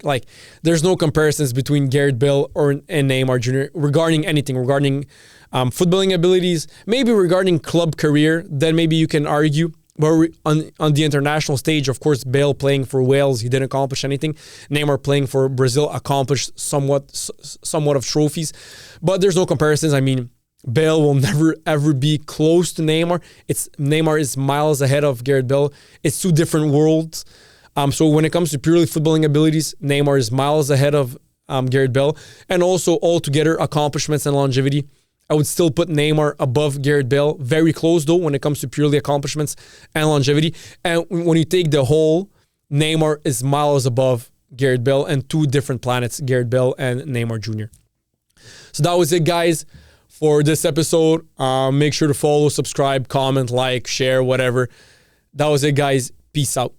there's no comparisons between Gareth Bale and Neymar Jr. regarding anything, regarding footballing abilities, maybe regarding club career, then maybe you can argue. But on the international stage, of course, Bale playing for Wales, he didn't accomplish anything. Neymar playing for Brazil accomplished somewhat of trophies. But there's no comparisons. I mean, Bale will never, ever be close to Neymar. Neymar is miles ahead of Gareth Bale. It's two different worlds. So when it comes to purely footballing abilities, Neymar is miles ahead of Gareth Bale. And also altogether accomplishments and longevity, I would still put Neymar above Gareth Bale. Very close, though, when it comes to purely accomplishments and longevity. And when you take the whole, Neymar is miles above Gareth Bale and two different planets, Gareth Bale and Neymar Jr. So that was it, guys, for this episode. Make sure to follow, subscribe, comment, like, share, whatever. That was it, guys. Peace out.